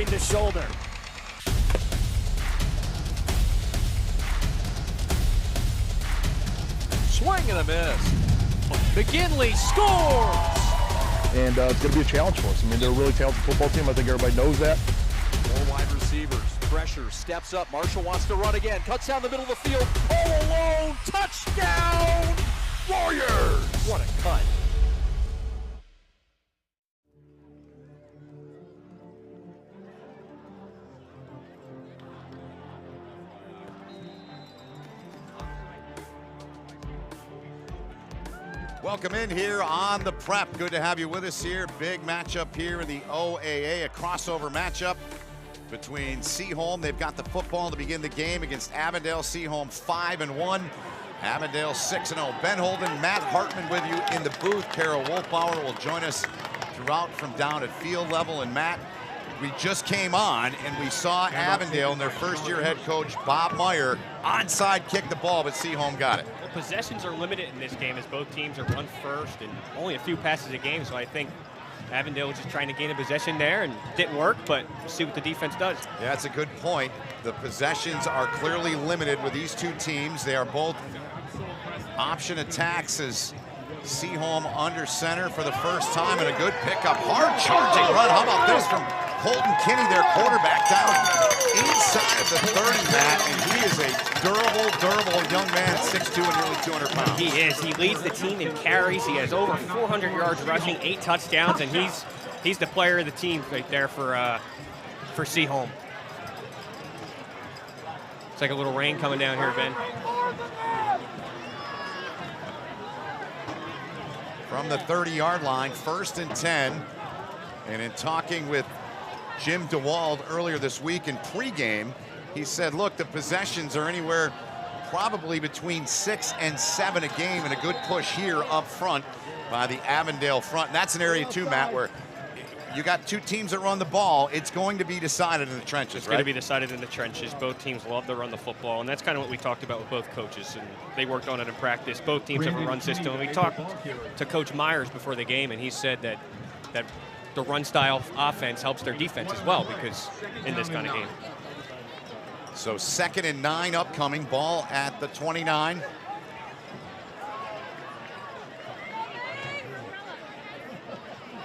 covering the shoulder. Swing and a miss. McGinley scores! And it's going to be a challenge for us. I mean, they're a really talented football team. I think everybody knows that. Four wide receivers. Pressure. Steps up. Marshall wants to run again. Cuts down the middle of the field. All alone. Touchdown! Warriors! What a cut. Welcome in here on the Prep. Good to have you with us here. Big matchup here in the OAA, a crossover matchup between Seaholm. They've got the football to begin the game against Avondale. Seaholm 5-1, Avondale 6-0. Ben Holden, Matt Hartman with you in the booth. Carol Wolfbauer will join us throughout from down at field level. And Matt, we just came on and we saw Avondale and their first-year head coach Bob Meyer onside kick the ball, but Seaholm got it. Well, possessions are limited in this game as both teams are run first and only a few passes a game, so I think Avondale was just trying to gain a possession there and didn't work, but we'll see what the defense does. Yeah, that's a good point. The possessions are clearly limited with these two teams. They are both option attacks as Seaholm under center for the first time, and a good pickup. Hard charging run. How about this from Colton Kinney, their quarterback, down inside of the 30, Matt, and he is a durable young man, 6'2" and nearly 200 pounds. He is. He leads the team in carries. He has over 400 yards rushing, 8 touchdowns, and he's the player of the team right there for Seaholm. It's like a little rain coming down here, Ben. From the 30-yard line, 1st and 10, and in talking with Jim DeWald earlier this week in pregame, he said, look, the possessions are anywhere probably between 6 and 7 a game, and a good push here up front by the Avondale front. And that's an area too, Matt, where you got two teams that run the ball. It's going to be decided in the trenches, It's going to be decided in the trenches. Both teams love to run the football, and that's kind of what we talked about with both coaches, and they worked on it in practice. Both teams have a run system. We talked to Coach Myers before the game, and he said that the run style offense helps their defense as well, because in this kind of game. So 2nd and 9 upcoming, ball at the 29.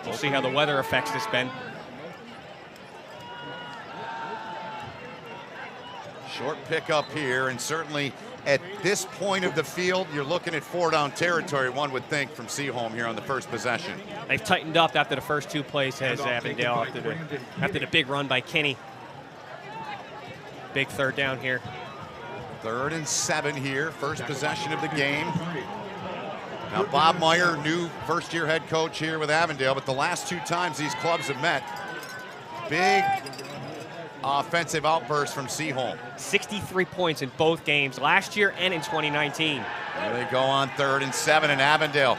We'll see how the weather affects this, Ben. Short pickup here, and certainly at this point of the field, you're looking at 4-down territory, one would think, from Seaholm here on the first possession. They've tightened up after the first 2 plays, has Avondale, after the big run by Kinney. Big 3rd down here. 3rd and 7 here, first possession of the game. Now, Bob Meyer, new first-year head coach here with Avondale, but the last 2 times these clubs have met, big offensive outburst from Seaholm. 63 points in both games, last year and in 2019. There they go on 3rd and 7, and Avondale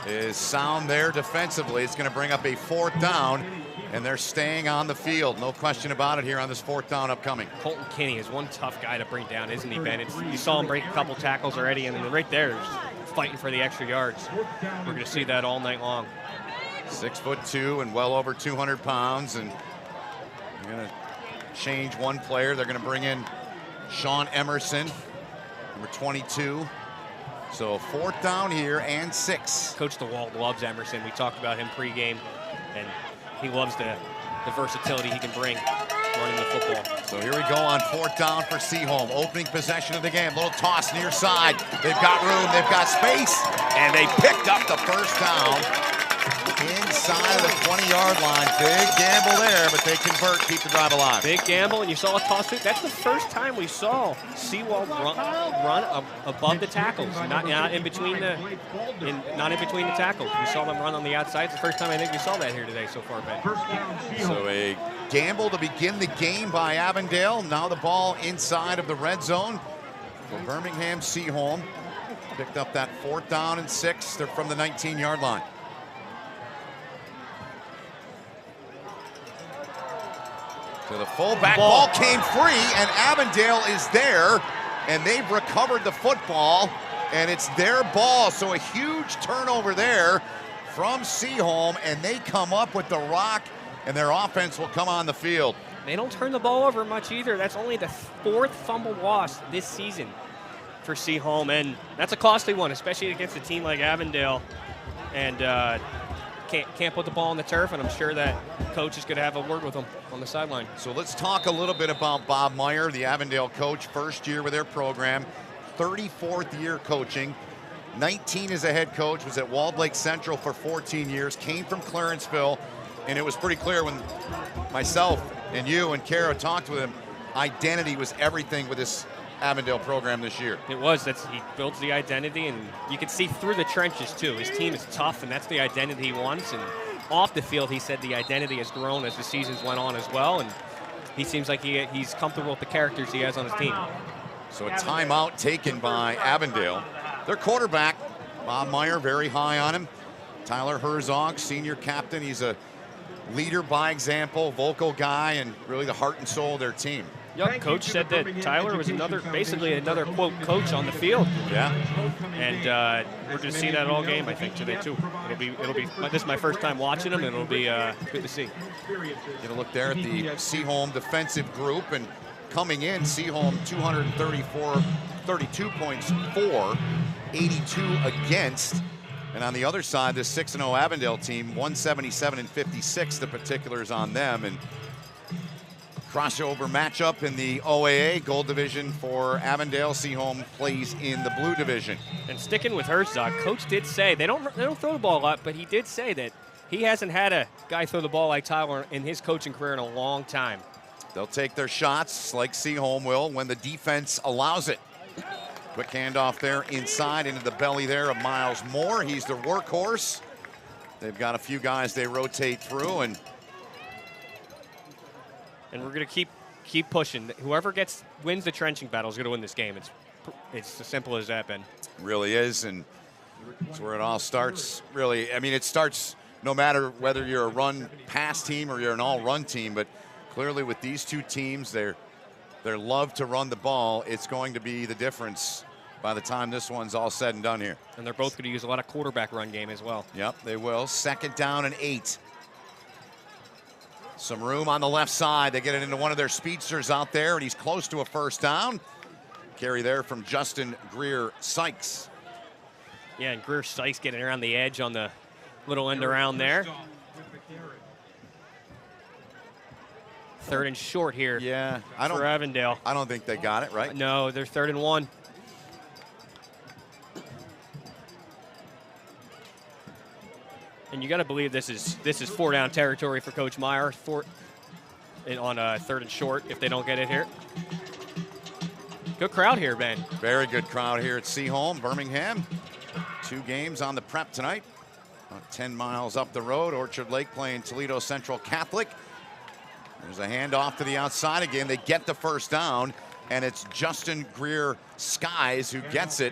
is sound there defensively. It's going to bring up a 4th down, and they're staying on the field. No question about it here on this 4th down upcoming. Colton Kinney is one tough guy to bring down, isn't he, Ben? You saw him break a couple tackles already, and then right there, fighting for the extra yards. We're going to see that all night long. 6'2" and well over 200 pounds, and they're going to change one player. They're going to bring in Sean Emerson, number 22. So 4th down here and 6. Coach DeWald loves Emerson. We talked about him pregame, and he loves the versatility he can bring running the football. So here we go on 4th down for Seaholm. Opening possession of the game. Little toss near side. They've got room. They've got space. And they picked up the first down inside of the 20-yard line. Big gamble there, but they convert, keep the drive alive. Big gamble, and you saw a toss through. That's the first time we saw Seawald run above the tackles, not in between the tackles. We saw them run on the outside. It's the first time I think we saw that here today so far, Ben. So a gamble to begin the game by Avondale. Now the ball inside of the red zone for Birmingham. Seaholm picked up that 4th down and 6. They're from the 19-yard line. To the fullback, ball came free, and Avondale is there, and they've recovered the football, and it's their ball. So a huge turnover there from Seaholm, and they come up with the rock and their offense will come on the field. They don't turn the ball over much either. That's only the 4th fumble loss this season for Seaholm, and that's a costly one, especially against a team like Avondale. And can't put the ball on the turf, and I'm sure that coach is going to have a word with him on the sideline. So let's talk a little bit about Bob Meyer, the Avondale coach, first year with their program, 34th year coaching, 19 as a head coach, was at Walled Lake Central for 14 years, came from Clarenceville, and it was pretty clear when myself and you and Kara talked with him, identity was everything with this Avondale program this year. It was. He builds the identity, and you can see through the trenches too. His team is tough, and that's the identity he wants. And off the field, he said the identity has grown as the seasons went on as well, and he seems like he's comfortable with the characters he has on his team. So a timeout taken by Avondale. Their quarterback, Bob Meyer, very high on him. Tyler Herzog, senior captain. He's a leader by example, vocal guy, and really the heart and soul of their team. Yep, coach said that Tyler was basically another quote coach on the field. Yeah. And we're going to see that all game, I think, today too. It'll be. This is my first time watching him, and it'll be good to see. Get a look there at the Seaholm defensive group, and coming in, Seaholm 232 points for, 82 against. And on the other side, this 6-0 Avondale team, 177 and 56, the particulars on them. And crossover matchup in the OAA Gold Division for Avondale. Seaholm plays in the Blue Division. And sticking with Herzog, coach did say they don't throw the ball a lot, but he did say that he hasn't had a guy throw the ball like Tyler in his coaching career in a long time. They'll take their shots like Seaholm will when the defense allows it. Quick handoff there inside into the belly there of Miles Moore. He's their workhorse. They've got a few guys they rotate through, and we're going to keep pushing. Whoever wins the trenching battle is going to win this game. It's as simple as that, Ben. Really is, and it's where it all starts. Really, I mean, it starts no matter whether you're a run-pass team or you're an all-run team. But clearly, with these two teams, their love to run the ball, it's going to be the difference by the time this one's all said and done here. And they're both going to use a lot of quarterback run game as well. Yep, they will. 2nd down and 8. Some room on the left side. They get it into one of their speedsters out there, and he's close to a first down. Carry there from Justin Greer-Sykes. Yeah, and Greer-Sykes getting around the edge on the little end around there. 3rd and short here. Yeah, for Avondale. I don't think they got it, right? No, they're 3rd and 1. And you got to believe this is 4-down territory for Coach Meyer. On 3rd and short if they don't get it here. Good crowd here, Ben. Very good crowd here at Seaholm, Birmingham. 2 games on the prep tonight. About 10 miles up the road, Orchard Lake playing Toledo Central Catholic. There's a handoff to the outside again. They get the first down, and it's Justin Greer-Skies who gets it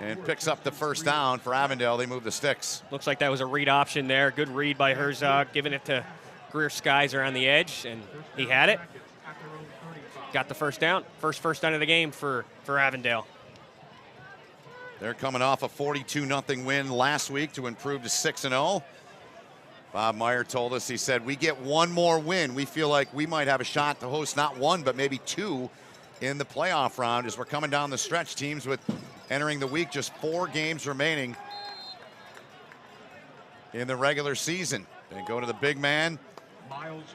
and picks up the first down for Avondale. They move the sticks. Looks like that was a read option there. Good read by Herzog, giving it to Greer-Skies around the edge, and he had it. Got the first down. First down of the game for Avondale. They're coming off a 42-0 win last week to improve to 6-0. Bob Meyer told us, he said, we get one more win, we feel like we might have a shot to host not 1, but maybe 2 in the playoff round as we're coming down the stretch. Teams with entering the week, just 4 games remaining in the regular season. They go to the big man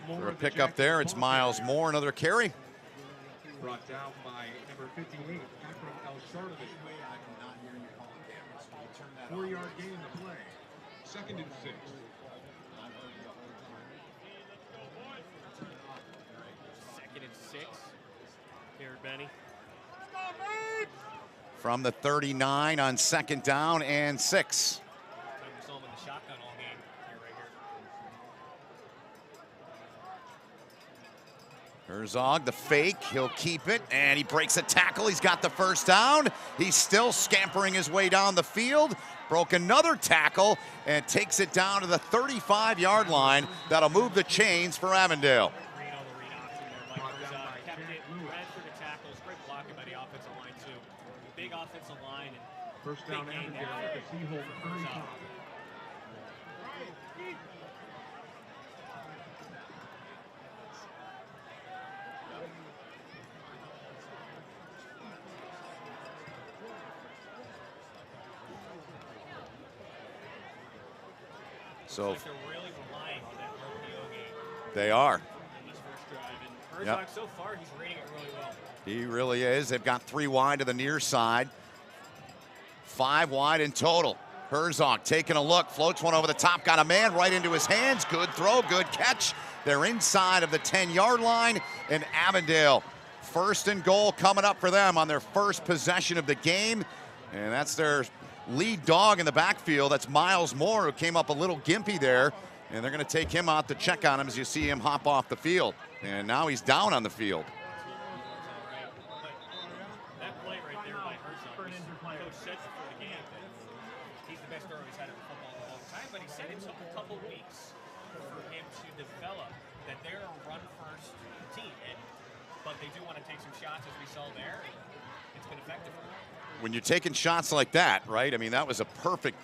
for a pickup there. It's Miles Moore, another carry. Brought down by number 58, Akram El-Shardavi. 4-yard gain in the play. 2nd and 6. Here, Benny. From the 39 on 2nd down and 6. We saw him in the shotgun all game. Here, right here. Herzog, the fake, he'll keep it, and he breaks a tackle. He's got the first down. He's still scampering his way down the field. Broke another tackle and takes it down to the 35-yard line. That'll move the chains for Avondale. Offensive line and first down and at the Seaholm 35. So they're really relying on that RPO game they are. in this first drive. And Herzog, so far, he's reading it really well. He really is. They've got 3 wide to the near side. 5 wide in total. Herzog taking a look, floats one over the top, got a man right into his hands. Good throw, good catch. They're inside of the 10-yard line, and Avondale, 1st and goal coming up for them on their first possession of the game. And that's their lead dog in the backfield. That's Miles Moore, who came up a little gimpy there. And they're going to take him out to check on him as you see him hop off the field. And now he's down on the field. That play right there by Herzog, coach said before the game that he's the best thrower he's had in football in a long time, but he said it took a couple weeks for him to develop that they're a run-first team. But they do want to take some shots, as we saw there, and it's been effective for them. When you're taking shots like that, right? I mean, that was a perfect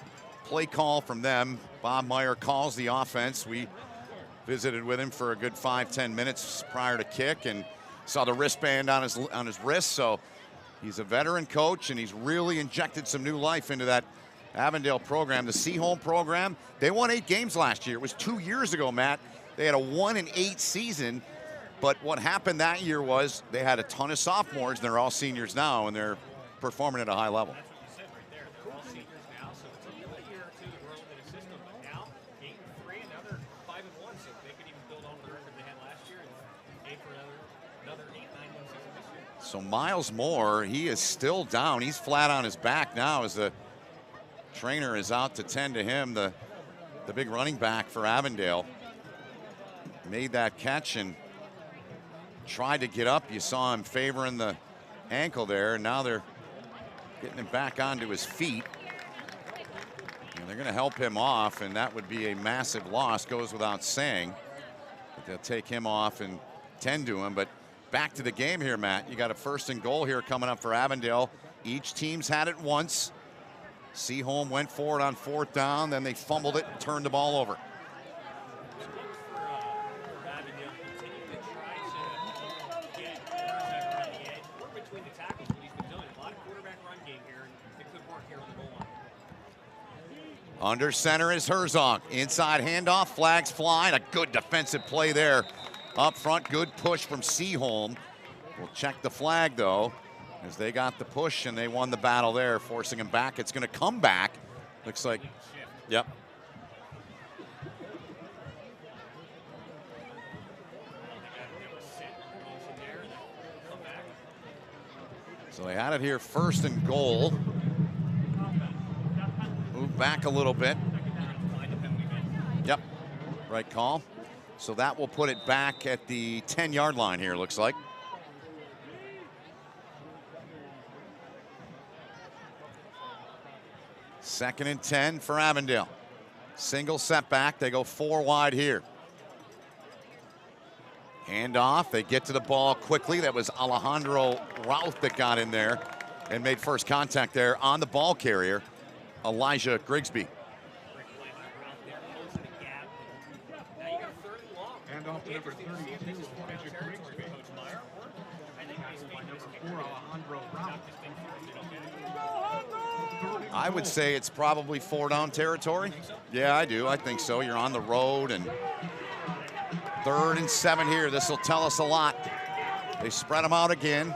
play call from them. Bob Meyer calls the offense. We visited with him for a good 5-10 minutes prior to kick and saw the wristband on his wrist. So he's a veteran coach, and he's really injected some new life into that Avondale program. The Seaholm program, they won 8 games last year. It was 2 years ago, Matt. They had a 1-8 season. But what happened that year was they had a ton of sophomores, and they're all seniors now, and they're performing at a high level. That's what you said right there. They're all seniors now, so it's another year or two to grow into the system. But now, 8-3, another 5-1, so they could even build on the record they had last year and aim for another 8-9 win season this year. So Miles Moore, he is still down. He's flat on his back now as the trainer is out to tend to him. The big running back for Avondale made that catch and tried to get up. You saw him favoring the ankle there, and now they're getting him back onto his feet. And they're going to help him off, and that would be a massive loss, goes without saying. But they'll take him off and tend to him. But back to the game here, Matt. You got a 1st and goal here coming up for Avondale. Each team's had it once. Seaholm went for it on 4th down, then they fumbled it and turned the ball over. Under center is Herzog. Inside handoff, flags flying. A good defensive play there. Up front, good push from Seaholm. We'll check the flag, though, as they got the push and they won the battle there, forcing him back. It's going to come back. Looks like, yep. So they had it here 1st and goal. Move back a little bit. Yep, right call. So that will put it back at the 10-yard line here, looks like. Second and 10 for Avondale. Single setback, they go 4 wide here. Hand off, they get to the ball quickly. That was Alejandro Routh that got in there and made first contact there on the ball carrier, Elijah Grigsby. And off to number 32, Elijah Grigsby. Number 4, Alejandro Routh. I would say it's probably 4 down territory. Yeah, I do. I think so. You're on the road, and 3rd and 7 here. This will tell us a lot. They spread them out again.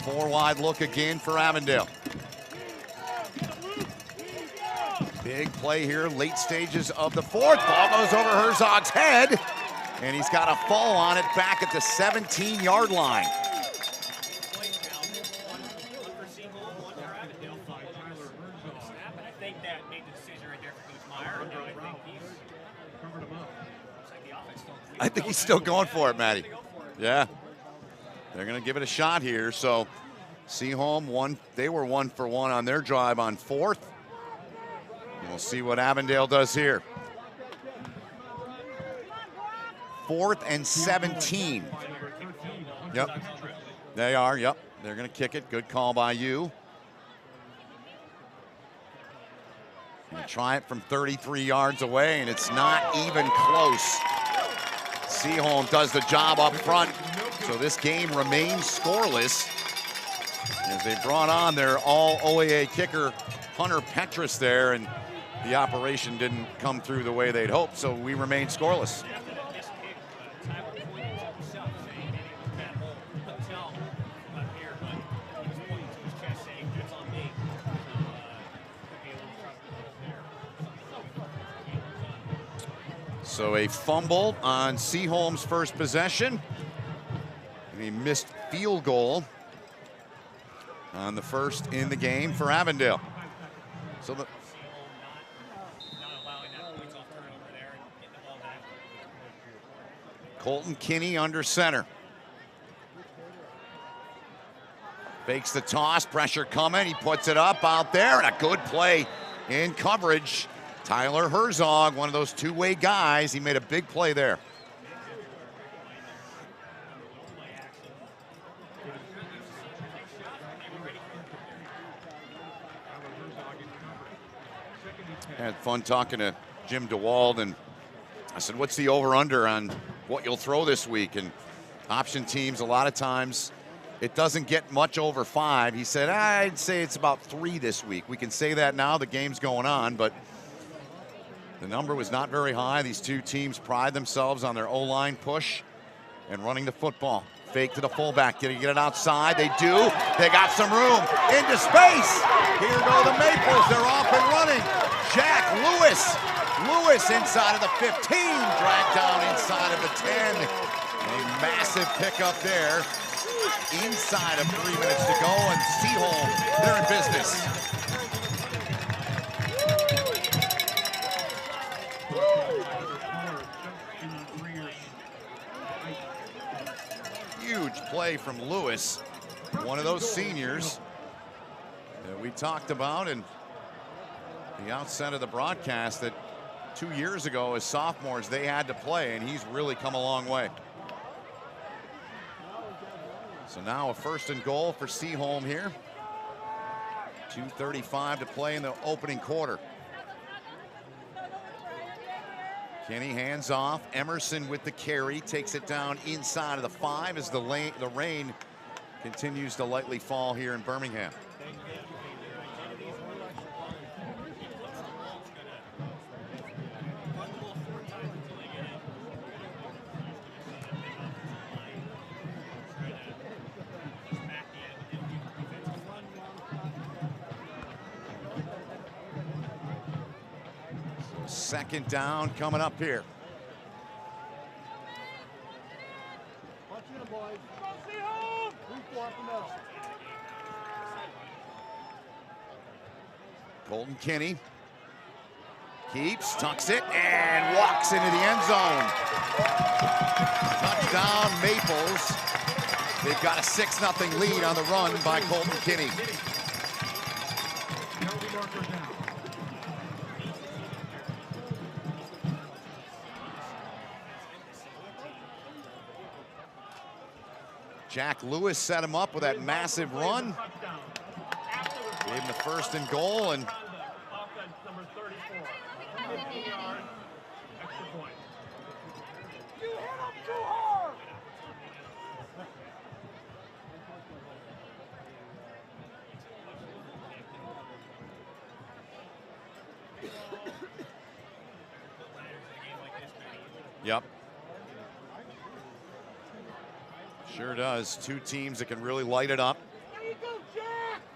4 wide look again for Avondale. Big play here, late stages of the 4th. Ball goes over Herzog's head, and he's got a fall on it back at the 17-yard line. I think he's still going for it, Matty. Yeah. They're going to give it a shot here. So Seaholm, they were 1 for 1 on their drive on 4th. And we'll see what Avondale does here. 4th and 17. Yep. They are, yep. They're going to kick it. Good call by you. Gonna try it from 33 yards away, and it's not even close. Seaholm does the job up front, so this game remains scoreless as they brought on their all-OAA kicker, Hunter Petrus there, and the operation didn't come through the way they'd hoped, so we remain scoreless. So a fumble on Seaholm's first possession. And a missed field goal on the first in the game for Avondale. So the Colton Kinney under center. Fakes the toss, pressure coming. He puts it up out there, and a good play in coverage. Tyler Herzog, one of those two-way guys. He made a big play there. Had fun talking to Jim DeWald, and I said, what's the over-under on what you'll throw this week? And option teams, a lot of times, it doesn't get much over 5. He said, I'd say it's about 3 this week. We can say that now, the game's going on, but the number was not very high. These two teams pride themselves on their O-line push and running the football. Fake to the fullback. Did he get it outside? They do. They got some room into space. Here go the Maples. They're off and running. Jack Lewis. Lewis inside of the 15. Dragged down inside of the 10. A massive pickup there. Inside of 3 minutes to go, and Seaholm, they're in business. Huge play from Lewis, one of those seniors that we talked about in the outset of the broadcast that 2 years ago as sophomores they had to play, and he's really come a long way. So now a 1st and goal for Seaholm here. 2:35 to play in the opening quarter. Kenny hands off. Emerson with the carry, takes it down inside of the 5 as the rain continues to lightly fall here in Birmingham. Second down coming up here. Colton Kinney keeps, tucks it, and walks into the end zone. Touchdown Maples. They've got a 6-0 lead on the run by Colton Kinney. Jack Lewis set him up with that massive run. Gave him the 1st and goal, and yep. Sure does. Two teams that can really light it up.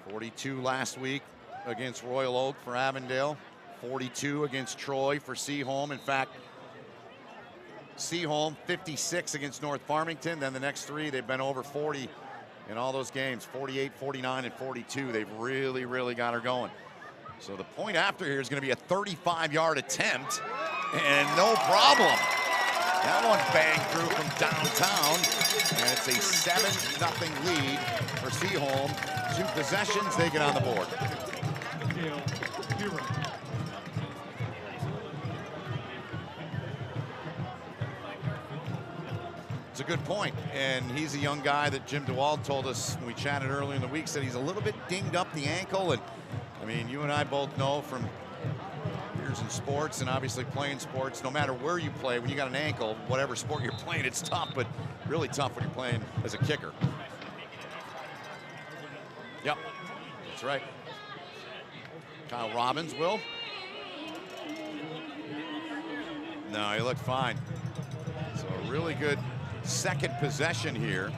42 last week against Royal Oak for Avondale. 42 against Troy for Seaholm. In fact, Seaholm 56 against North Farmington. Then the next 3, they've been over 40 in all those games. 48, 49, and 42. They've really, really got her going. So the point after here is going to be a 35-yard attempt, and no problem. That one banged through from downtown, and it's a 7-0 lead for Seaholm. 2 possessions, they get on the board. It's a good point, and he's a young guy that Jim DeWald told us when we chatted earlier in the week, said he's a little bit dinged up the ankle, and I mean, you and I both know from years in sports and obviously playing sports, no matter where you play, when you got an ankle, whatever sport you're playing, it's tough, but really tough when you're playing as a kicker. Yep, that's right. Kyle Robbins will No, he looked fine. So a really good second possession here.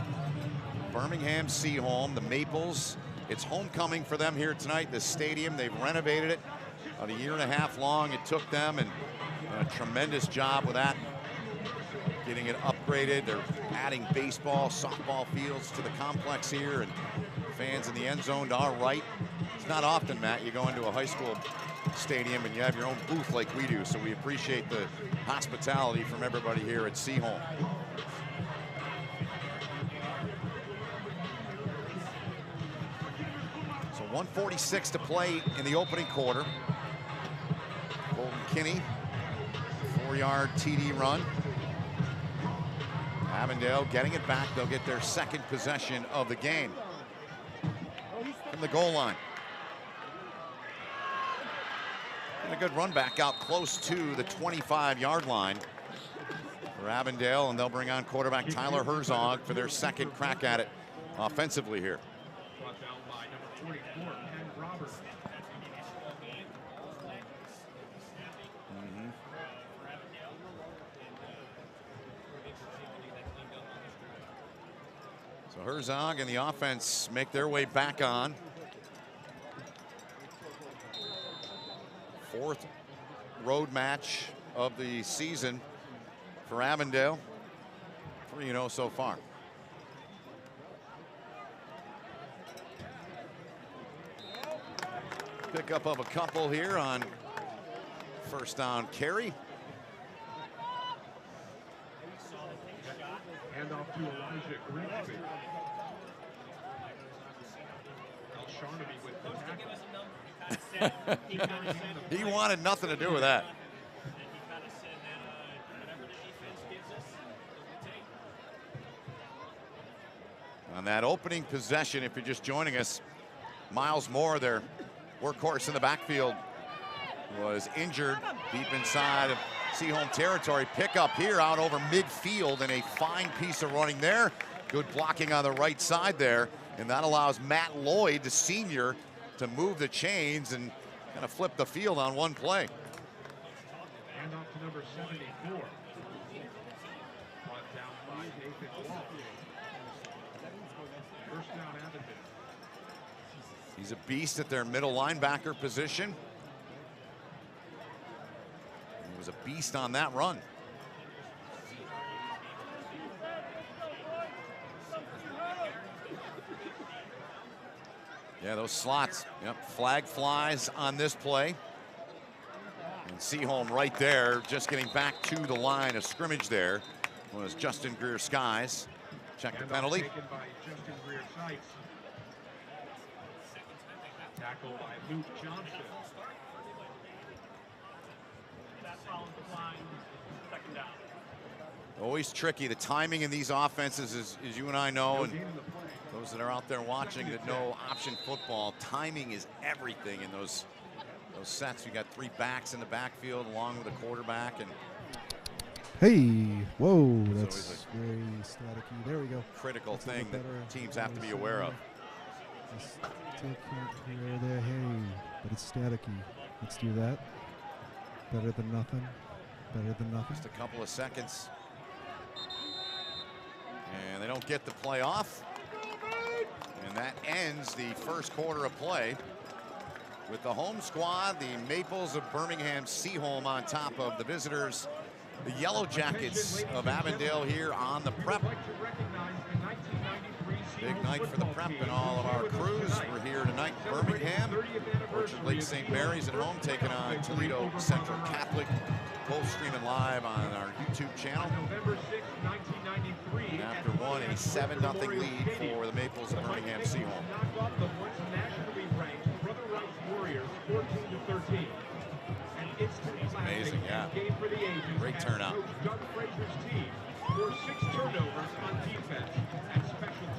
Birmingham Seaholm, the Maples. It's homecoming for them here tonight. The stadium, they've renovated it. About a year and a half long it took them, and a tremendous job with that. Getting it upgraded. They're adding baseball, softball fields to the complex here, and fans in the end zone to our right. It's not often, Matt, you go into a high school stadium and you have your own booth like we do, so we appreciate the hospitality from everybody here at Seaholm. So 1:46 to play in the opening quarter. Colton Kinney, 4-yard TD run. Avondale getting it back. They'll get their second possession of the game from the goal line. And a good run back out close to the 25-yard line for Avondale, and they'll bring on quarterback Tyler Herzog for their second crack at it offensively here. Brought down by number 24, Ken Roberts. So Herzog and the offense make their way back on. Fourth road match of the season for Avondale. 3-0 so far. Pickup of a couple here on first down carry. Hand off to Elijah Grigsby. Al-Sharnaby with the tackle. He wanted nothing to do with that. On that opening possession, if you're just joining us, Miles Moore, their workhorse in the backfield, was injured deep inside of Seaholm territory. Pickup here out over midfield, and a fine piece of running there. Good blocking on the right side there, and that allows Matt Lloyd, the senior, to move the chains and kind of flip the field on one play. Hand off to number 74. Brought down by Nathan Wall. First down, Avondale. He's a beast at their middle linebacker position. He was a beast on that run. Yeah, those slots. Yep, flag flies on this play. And Seaholm right there, just getting back to the line of scrimmage there, was Justin Greer-Skies. Check the penalty. Taken by Justin Greer-Sykes. Tackle by Luke Johnson. Always tricky. The timing in these offenses, as you and I know, and those that are out there watching that know option football, timing is everything in those sets. You got three backs in the backfield along with a quarterback, and hey, whoa, that's very staticky. There we go. Critical thing that teams have to be aware of. Still can't hear there. Hey, but it's staticky. Let's do that. Better than nothing. Better than nothing. Just a couple of seconds. And they don't get the play off. And that ends the first quarter of play with the home squad, the Maples of Birmingham Seaholm, on top of the visitors, the Yellow Jackets of Avondale, here on the prep. Big night for the prep and all of our crews. We're here tonight in Birmingham. Orchard Lake St. Mary's at home taking on Toledo Central Catholic. Both streaming live on our YouTube channel. And after one, a 7-0 lead for the Maples of Birmingham Seaholm. Amazing, yeah. Great turnout.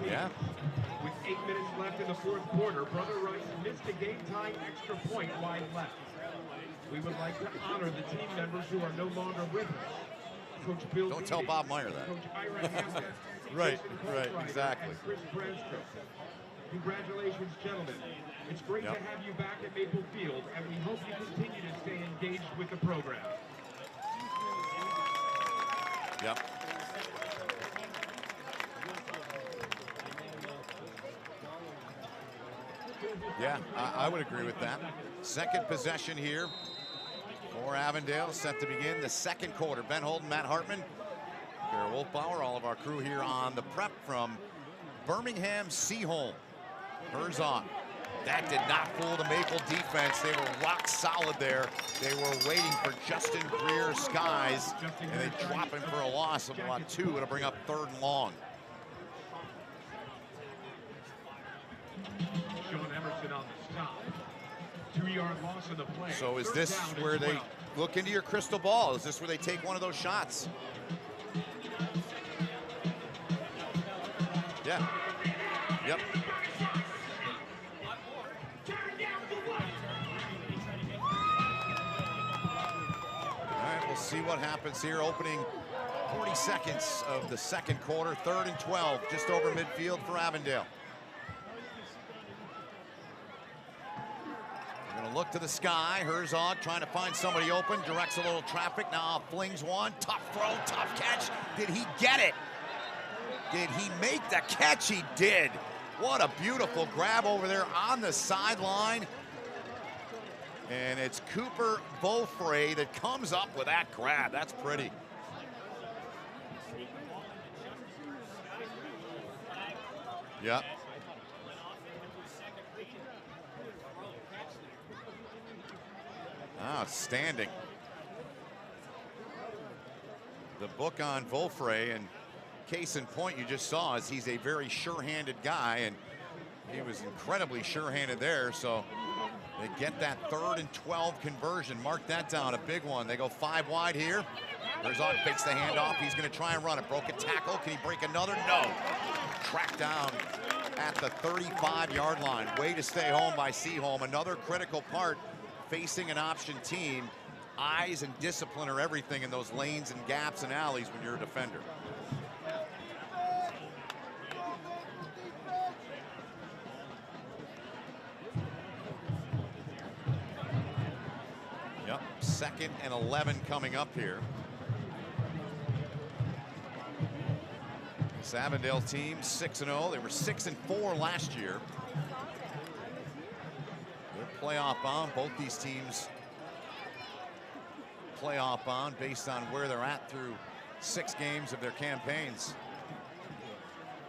Yeah. With 8 minutes left in the fourth quarter, Brother Rice missed a game-tying extra point wide left. We would like to honor the team members who are no longer with us. Coach Bill. Don't tell Bob Meyer that. Coach Ira Hampton. Right, exactly. And Chris Branstrom. Congratulations, gentlemen. It's great to have you back at Maple Field, and we hope you continue to stay engaged with the program. Yep. Yeah, I would agree with that. Second possession here for Avondale, set to begin the second quarter. Ben Holden, Matt Hartman, Garrett Wolfbauer, all of our crew here on the prep from Birmingham, Seaholm. Herzog. That did not fool the Maple defense. They were rock solid there. They were waiting for Justin Greer's skies, and they drop him for a loss of about 2. It'll bring up 3rd and long. Sean Emerson on the stop. 2-yard loss in the play. So is this where they look into your crystal ball? Is this where they take one of those shots? Yeah. Yep. All right, we'll see what happens here. Opening 40 seconds of the second quarter. 3rd and 12, just over midfield for Avondale. They're gonna look to the sky. Herzog trying to find somebody open, directs a little traffic. Now flings one, tough throw, tough catch. Did he get it? Did he make the catch? He did. What a beautiful grab over there on the sideline. And it's Cooper Beaufray that comes up with that grab. That's pretty. Yep. Outstanding. The book on Beaufray, and case in point you just saw is he's a very sure-handed guy, and he was incredibly sure-handed there. So they get that 3rd and 12 conversion. Mark that down, a big one. They go 5 wide here. Herzog fakes the handoff. He's going to try and run it. Broke a tackle. Can he break another? No. Tracked down at the 35-yard line. Way to stay home by Seaholm. Another critical part facing an option team. Eyes and discipline are everything in those lanes and gaps and alleys when you're a defender. Yep, 2nd and 11 coming up here. This Avondale team 6-0. They were 6-4 last year. They're playoff bound. Both these teams playoff bound based on where they're at through 6 games of their campaigns.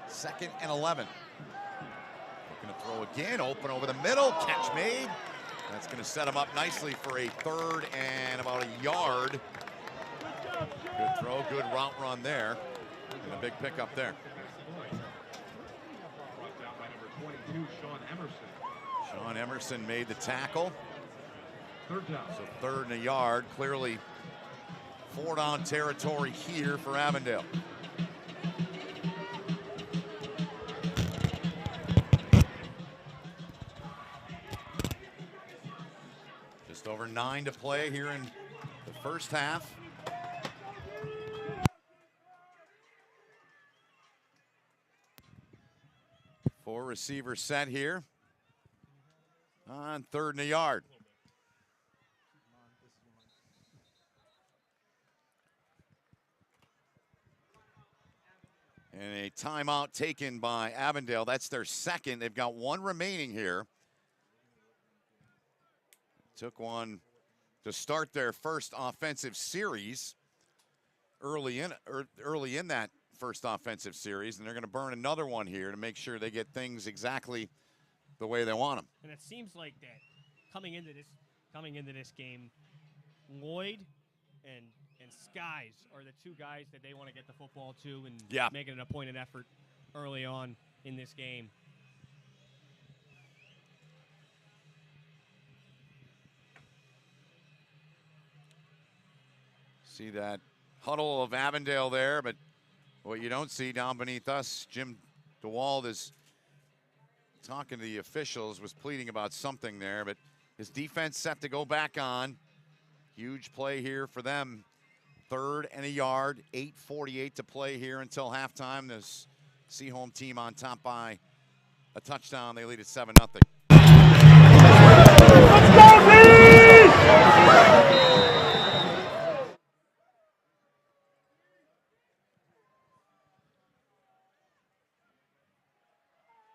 2nd and 11. Looking to throw again, open over the middle, catch made. That's going to set him up nicely for a 3rd and about a yard. Good throw, good route run there, and a big pickup there. Brought down by number 22, Sean Emerson. Sean Emerson made the tackle. 3rd down. So 3rd and a yard, clearly 4-down territory here for Avondale. Just over 9 to play here in the first half. Four receivers set here on 3rd and a yard. And a timeout taken by Avondale. That's their 2nd. They've got 1 remaining here. Took one to start their first offensive series early in that first offensive series, and they're going to burn another one here to make sure they get things exactly the way they want them. And it seems like that coming into this game, Lloyd and Skies are the 2 guys that they want to get the football to and make it an appointed effort early on in this game. See that huddle of Avondale there, but what you don't see down beneath us, Jim DeWald is talking to the officials, was pleading about something there, but his defense set to go back on. Huge play here for them. 3rd and a yard, 8:48 to play here until halftime. This Seaholm team on top by a touchdown. They lead at 7-0. Let's go,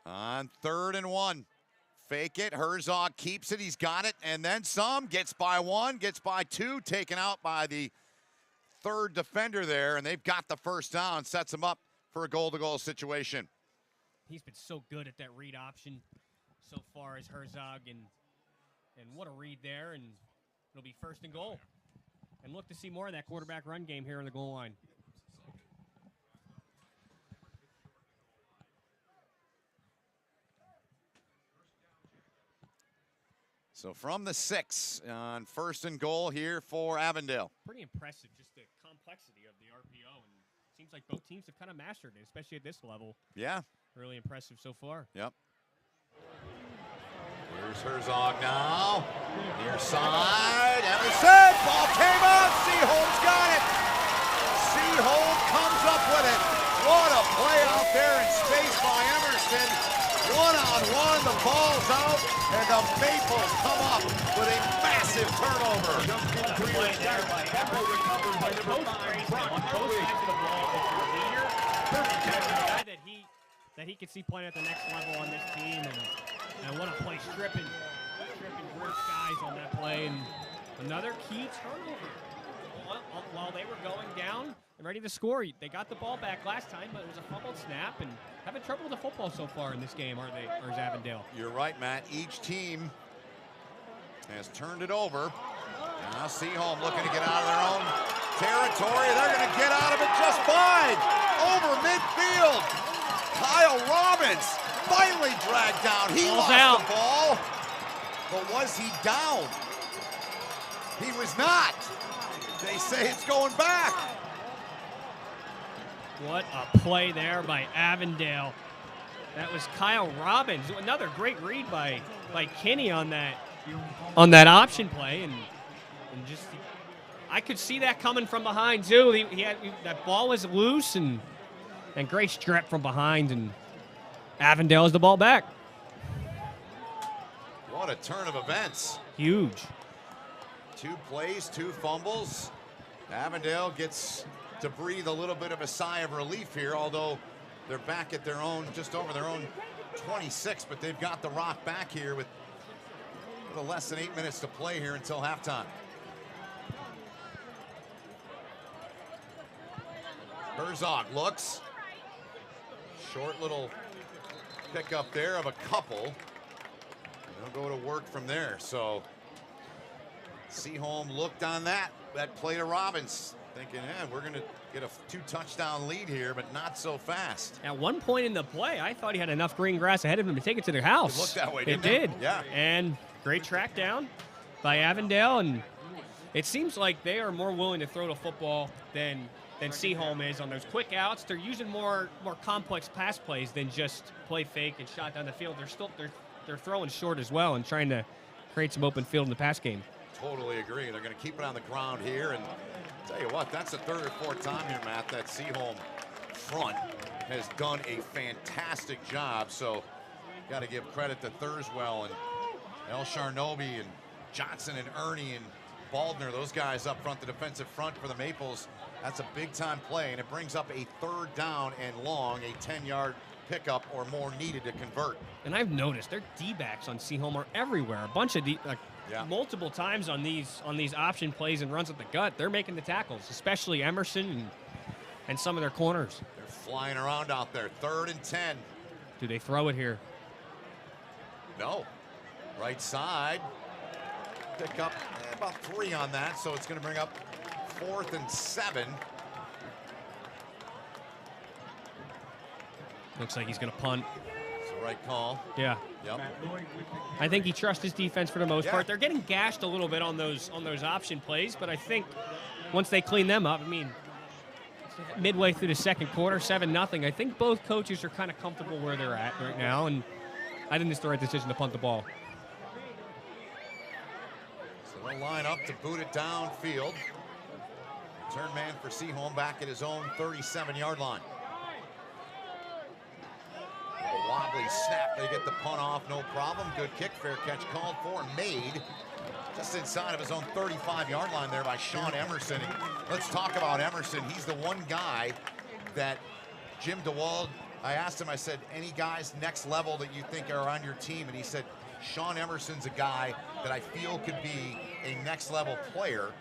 On 3rd and 1. Fake it. Herzog keeps it. He's got it. And then some. Gets by 1. Gets by 2. Taken out by the 3rd defender there. And they've got the first down. Sets them up for a goal-to-goal situation. He's been so good at that read option so far as Herzog. And what a read there. And it'll be 1st and goal. And look to see more of that quarterback run game here on the goal line. So from the 6 on 1st and goal here for Avondale. Pretty impressive, just the complexity of the RPO. And it seems like both teams have kind of mastered it, especially at this level. Yeah. Really impressive so far. Yep. Here's Herzog now. Near side. Emerson. Ball came out. Seaholm's got it. Seaholm comes up with it. What a play out there in space by Emerson. One-on-one. The ball's out. And the Maples come up with a massive turnover. That he could see playing at the next level on this team, and what a play, stripping Bruce guys on that play, and another key turnover. While they were going down and ready to score, they got the ball back last time, but it was a fumbled snap, and having trouble with the football so far in this game, or is Avondale? You're right, Matt. Each team has turned it over. Now Seaholm looking to get out of their own territory. They're going to get out of it just fine. Over midfield. Kyle Robbins finally dragged down. He lost the ball. But was he down? He was not. They say it's going back. What a play there by Avondale. That was Kyle Robbins. Another great read by Kinney on that option play, and just I could see that coming from behind too. He had that ball was loose, and great strip from behind, and Avondale has the ball back. What a turn of events. Huge. 2 plays, 2 fumbles. Avondale gets to breathe a little bit of a sigh of relief here, although they're back at their own, just over their own 26, but they've got the rock back here with a little less than 8 minutes to play here until halftime. Herzog looks. Short little pickup there of a couple. They'll go to work from there. So Seaholm looked on that play to Robbins, thinking, we're going to get a 2-touchdown lead here, but not so fast. At one point in the play, I thought he had enough green grass ahead of him to take it to their house. It looked that way, It didn't did. Yeah. And great track down by Avondale, and it seems like they are more willing to throw the football than Seaholm is on those quick outs. They're using more complex pass plays than just play fake and shot down the field. They're throwing short as well and trying to create some open field in the pass game. Totally agree. They're going to keep it on the ground here, and tell you what, that's the 3rd or 4th time here, Matt, that Seaholm front has done a fantastic job. So got to give credit to Thurswell and El Sharnobi and Johnson and Ernie and Baldner, those guys up front, the defensive front for the Maples. That's a big-time play, and it brings up a 3rd down and long, a 10-yard pickup or more needed to convert. And I've noticed their D-backs on Seaholm are everywhere. A bunch of multiple times on these option plays and runs at the gut, they're making the tackles, especially Emerson and some of their corners. They're flying around out there. 3rd and 10. Do they throw it here? No. Right side. Pick up about 3 on that, so it's going to bring up 4th and 7. Looks like he's going to punt. It's the right call. Yeah. Yep. I think he trusts his defense for the most part. They're getting gashed a little bit on those option plays, but I think once they clean them up, midway through the 2nd quarter, 7-0, I think both coaches are kind of comfortable where they're at right now, and I think it's the right decision to punt the ball. So they'll line up to boot it downfield. Return man for Seaholm back at his own 37-yard line. A wobbly snap. They get the punt off, no problem. Good kick, fair catch called for and made just inside of his own 35-yard line there by Sean Emerson. And let's talk about Emerson. He's the one guy that Jim DeWald I asked him, I said, any guys next level that you think are on your team? And he said, Sean Emerson's a guy that I feel could be a next level player.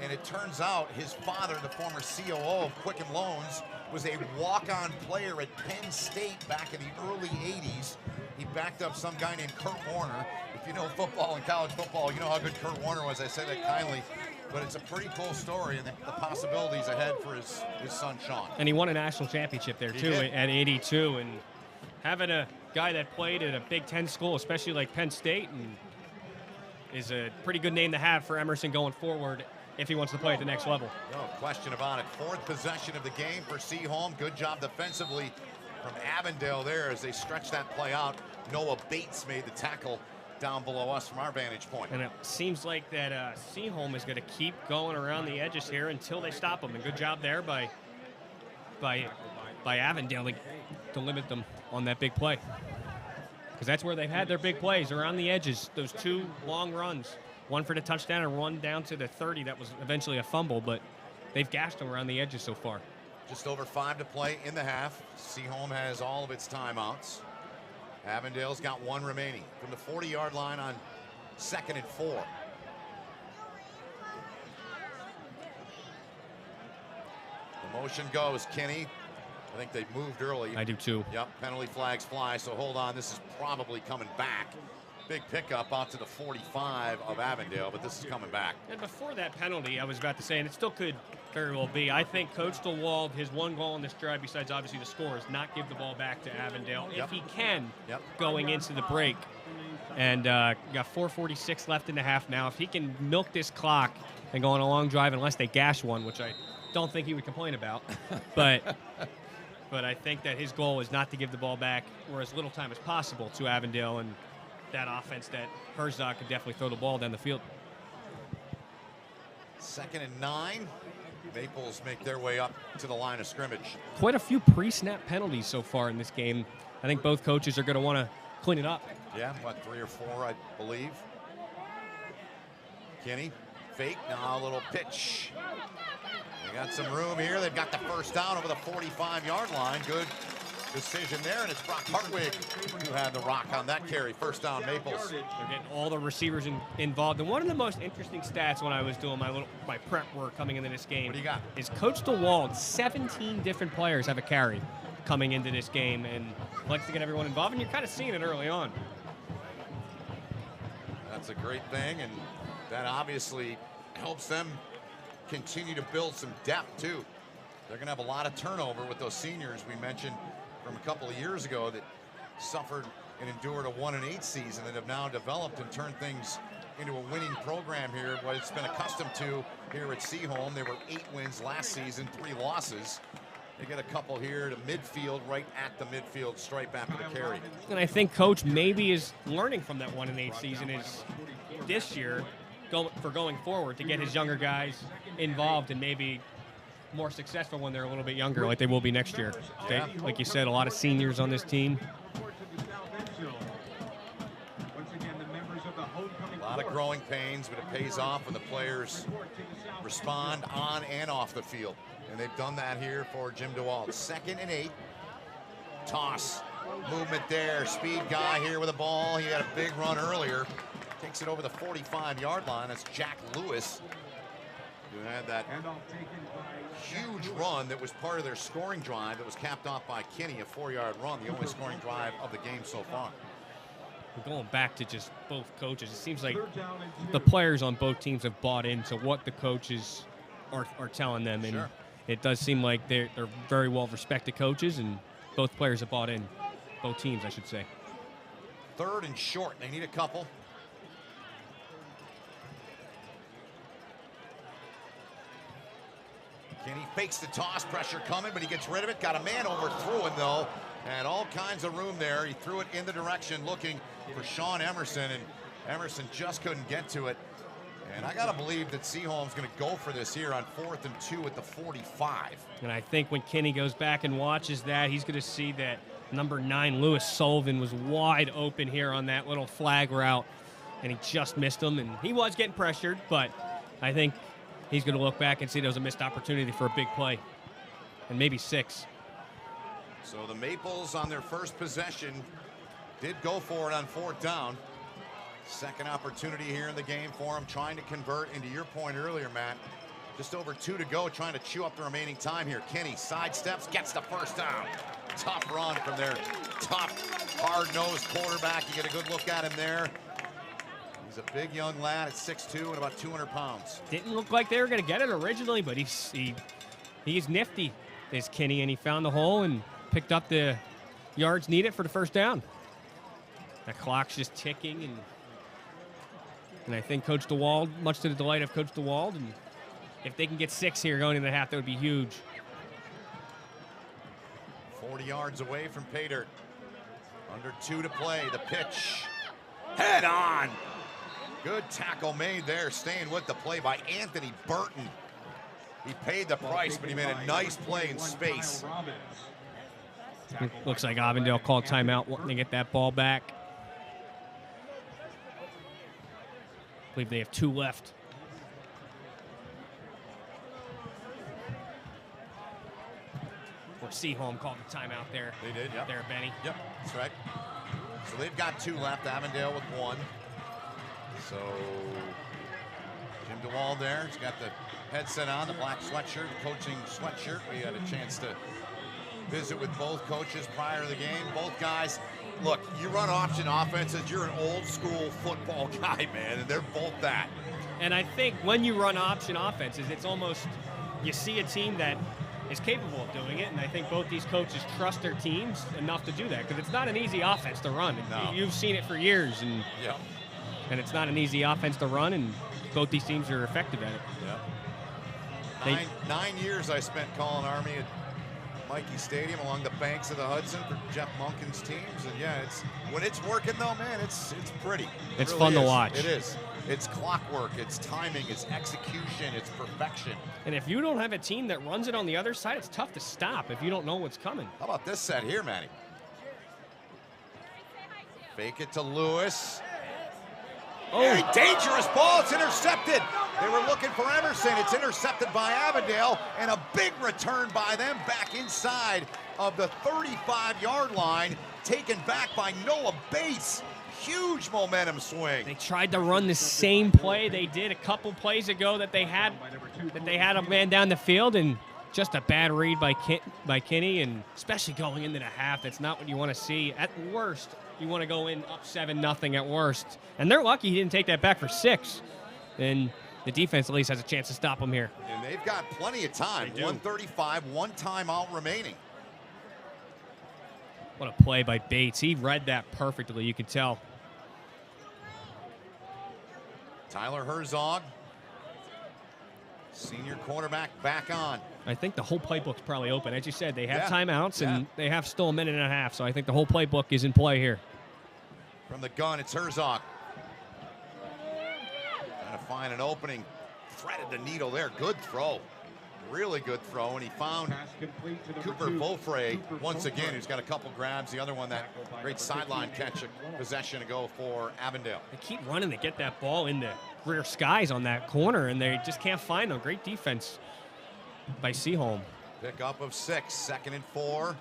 And it turns out his father, the former COO of Quicken Loans, was a walk-on player at Penn State back in the early 80s. He backed up some guy named Kurt Warner. If you know football and college football, you know how good Kurt Warner was. I say that kindly, but it's a pretty cool story and the possibilities ahead for his son, Sean. And he won a national championship there, too, at 82. And having a guy that played at a Big Ten school, especially like Penn State, and is a pretty good name to have for Emerson going forward if he wants to play at the next level. No question about it. Fourth possession of the game for Seaholm. Good job defensively from Avondale there as they stretch that play out. Noah Bates made the tackle down below us from our vantage point. And it seems like that Seaholm is going to keep going around the edges here until they stop him. And good job there by Avondale to limit them on that big play. Because that's where they've had their big plays, around the edges. Those two long runs, one for the touchdown and one down to the 30 that was eventually a fumble, but they've gashed them around the edges so far. Just over 5 to play in the half. Seaholm has all of its timeouts. Avondale's got 1 remaining from the 40-yard line on 2nd and 4. The motion goes, Kenny. I think they moved early. I do too. Yep, penalty flags fly, so hold on. This is probably coming back. Big pickup out to the 45 of Avondale, but this is coming back. And before that penalty, I was about to say, and it still could very well be, I think Coach DeWald, his one goal in this drive, besides obviously the score, is not give the ball back to Avondale if he can going into the break. And got 4:46 left in the half now. If he can milk this clock and go on a long drive, unless they gash one, which I don't think he would complain about, but I think that his goal is not to give the ball back for as little time as possible to Avondale, and that offense that Herzog could definitely throw the ball down the field. 2nd and 9. Maples make their way up to the line of scrimmage. Quite a few pre-snap penalties so far in this game. I think both coaches are going to want to clean it up. Yeah, what, 3 or 4, I believe. Kenny, fake, now a little pitch. They got some room here. They've got the first down over the 45-yard line. Good decision there, and it's Brock Hartwig who had the rock on that carry. First down, Maples. They're getting all the receivers involved. And one of the most interesting stats when I was doing my prep work coming into this game, What do you got? is Coach DeWald, 17 different players have a carry coming into this game, and likes to get everyone involved, and you're kind of seeing it early on. That's a great thing, and that obviously helps them continue to build some depth, too. They're going to have a lot of turnover with those seniors we mentioned from a couple of years ago that suffered and endured a 1-8 season that have now developed and turned things into a winning program here, what it's been accustomed to here at Seaholm. They were 8 wins last season, 3 losses. They get a couple here to midfield, right at the midfield stripe after the carry. And I think Coach maybe is learning from that 1-8 season is this year going forward to get his younger guys involved and maybe more successful when they're a little bit younger, like they will be next year. They, like you said, a lot of seniors on this team. A lot of growing pains, but it pays off when the players respond on and off the field. And they've done that here for Jim DeWald. 2nd and 8. Toss. Movement there. Speed guy here with the ball. He had a big run earlier. Takes it over the 45-yard line. That's Jack Lewis, who had that huge run that was part of their scoring drive that was capped off by Kinney, a 4-yard run, the only scoring drive of the game so far. We're going back to just both coaches. It seems like the players on both teams have bought into what the coaches are telling them. And it does seem like they're very well-respected coaches, and both players have bought in. Both teams, I should say. 3rd and short. They need a couple. Kenny fakes the toss, pressure coming, but he gets rid of it. Got a man overthrew him, though. And all kinds of room there. He threw it in the direction looking for Sean Emerson, and Emerson just couldn't get to it. And I got to believe that Seaholm's going to go for this here on 4th and 2 at the 45. And I think when Kenny goes back and watches that, he's going to see that number 9, Lewis Sullivan, was wide open here on that little flag route, and he just missed him. And he was getting pressured, but I think he's going to look back and see there was a missed opportunity for a big play, and maybe 6. So the Maples on their first possession did go for it on 4th down. Second opportunity here in the game for them, trying to convert. Into your point earlier, Matt, just over 2 to go, trying to chew up the remaining time here. Kinney sidesteps, gets the first down. Tough run from their tough, hard-nosed quarterback. You get a good look at him there. He's a big young lad at 6'2" and about 200 pounds. Didn't look like they were going to get it originally, but he's nifty, is Kinney, and he found the hole and picked up the yards needed for the first down. The clock's just ticking, and I think Coach DeWald, much to the delight of Coach DeWald, and if they can get 6 here going into the half, that would be huge. 40 yards away from pay dirt. Under 2 to play. The pitch. Head on. Good tackle made there, staying with the play by Anthony Burton. He paid the price, but he made a nice play in space. It looks like Avondale called timeout, wanting to get that ball back. I believe they have 2 left. Or Seaholm called the timeout there. They did, yep. There, Benny. Yep, that's right. So they've got 2 left, Avondale with 1. So Jim DeWald there, he's got the headset on, the black sweatshirt, coaching sweatshirt. We had a chance to visit with both coaches prior to the game. Both guys, look, you run option offenses, you're an old school football guy, man, and they're both that. And I think when you run option offenses, it's almost, you see a team that is capable of doing it, and I think both these coaches trust their teams enough to do that, because it's not an easy offense to run. No. You've seen it for years, and Yep. and it's not an easy offense to run, and both these teams are effective at it. Yep. 9 years I spent calling Army at Mikey Stadium along the banks of the Hudson for Jeff Monken's teams, and yeah, it's when it's working though, man, it's pretty. It's really fun to is. watch. It is. It's clockwork, it's timing, it's execution, it's perfection. And if you don't have a team that runs it on the other side, it's tough to stop if you don't know what's coming. How about this set here, Manny? Fake it to Lewis. Very dangerous ball. It's intercepted. They were looking for Emerson. It's intercepted by Avondale, and a big return by them back inside of the 35-yard line, taken back by Noah Bates. Huge momentum swing. They tried to run the same play they did a couple plays ago that they had a man down the field, and just a bad read by Kinney, and especially going into the half, that's not what you want to see. At worst, you want to go in up 7-0 at worst. And they're lucky he didn't take that back for 6. And the defense at least has a chance to stop them here. And they've got plenty of time. 1:35, 1 timeout remaining. What a play by Bates. He read that perfectly, you can tell. Tyler Herzog, senior quarterback, back on. I think the whole playbook's probably open. As you said, they have Yeah. timeouts, and they have still a minute and a half, so I think the whole playbook is in play here. From the gun, it's Herzog. Trying to find an opening. Threaded the needle there. Good throw. Really good throw, and he found Cooper Beaufray once again, who's got a couple grabs. The other one, that great sideline catch, a possession ago for Avondale. They keep running to get that ball in the rear skies on that corner, and they just can't find them. Great defense by Seaholm. Pickup of 6, 2nd and 4.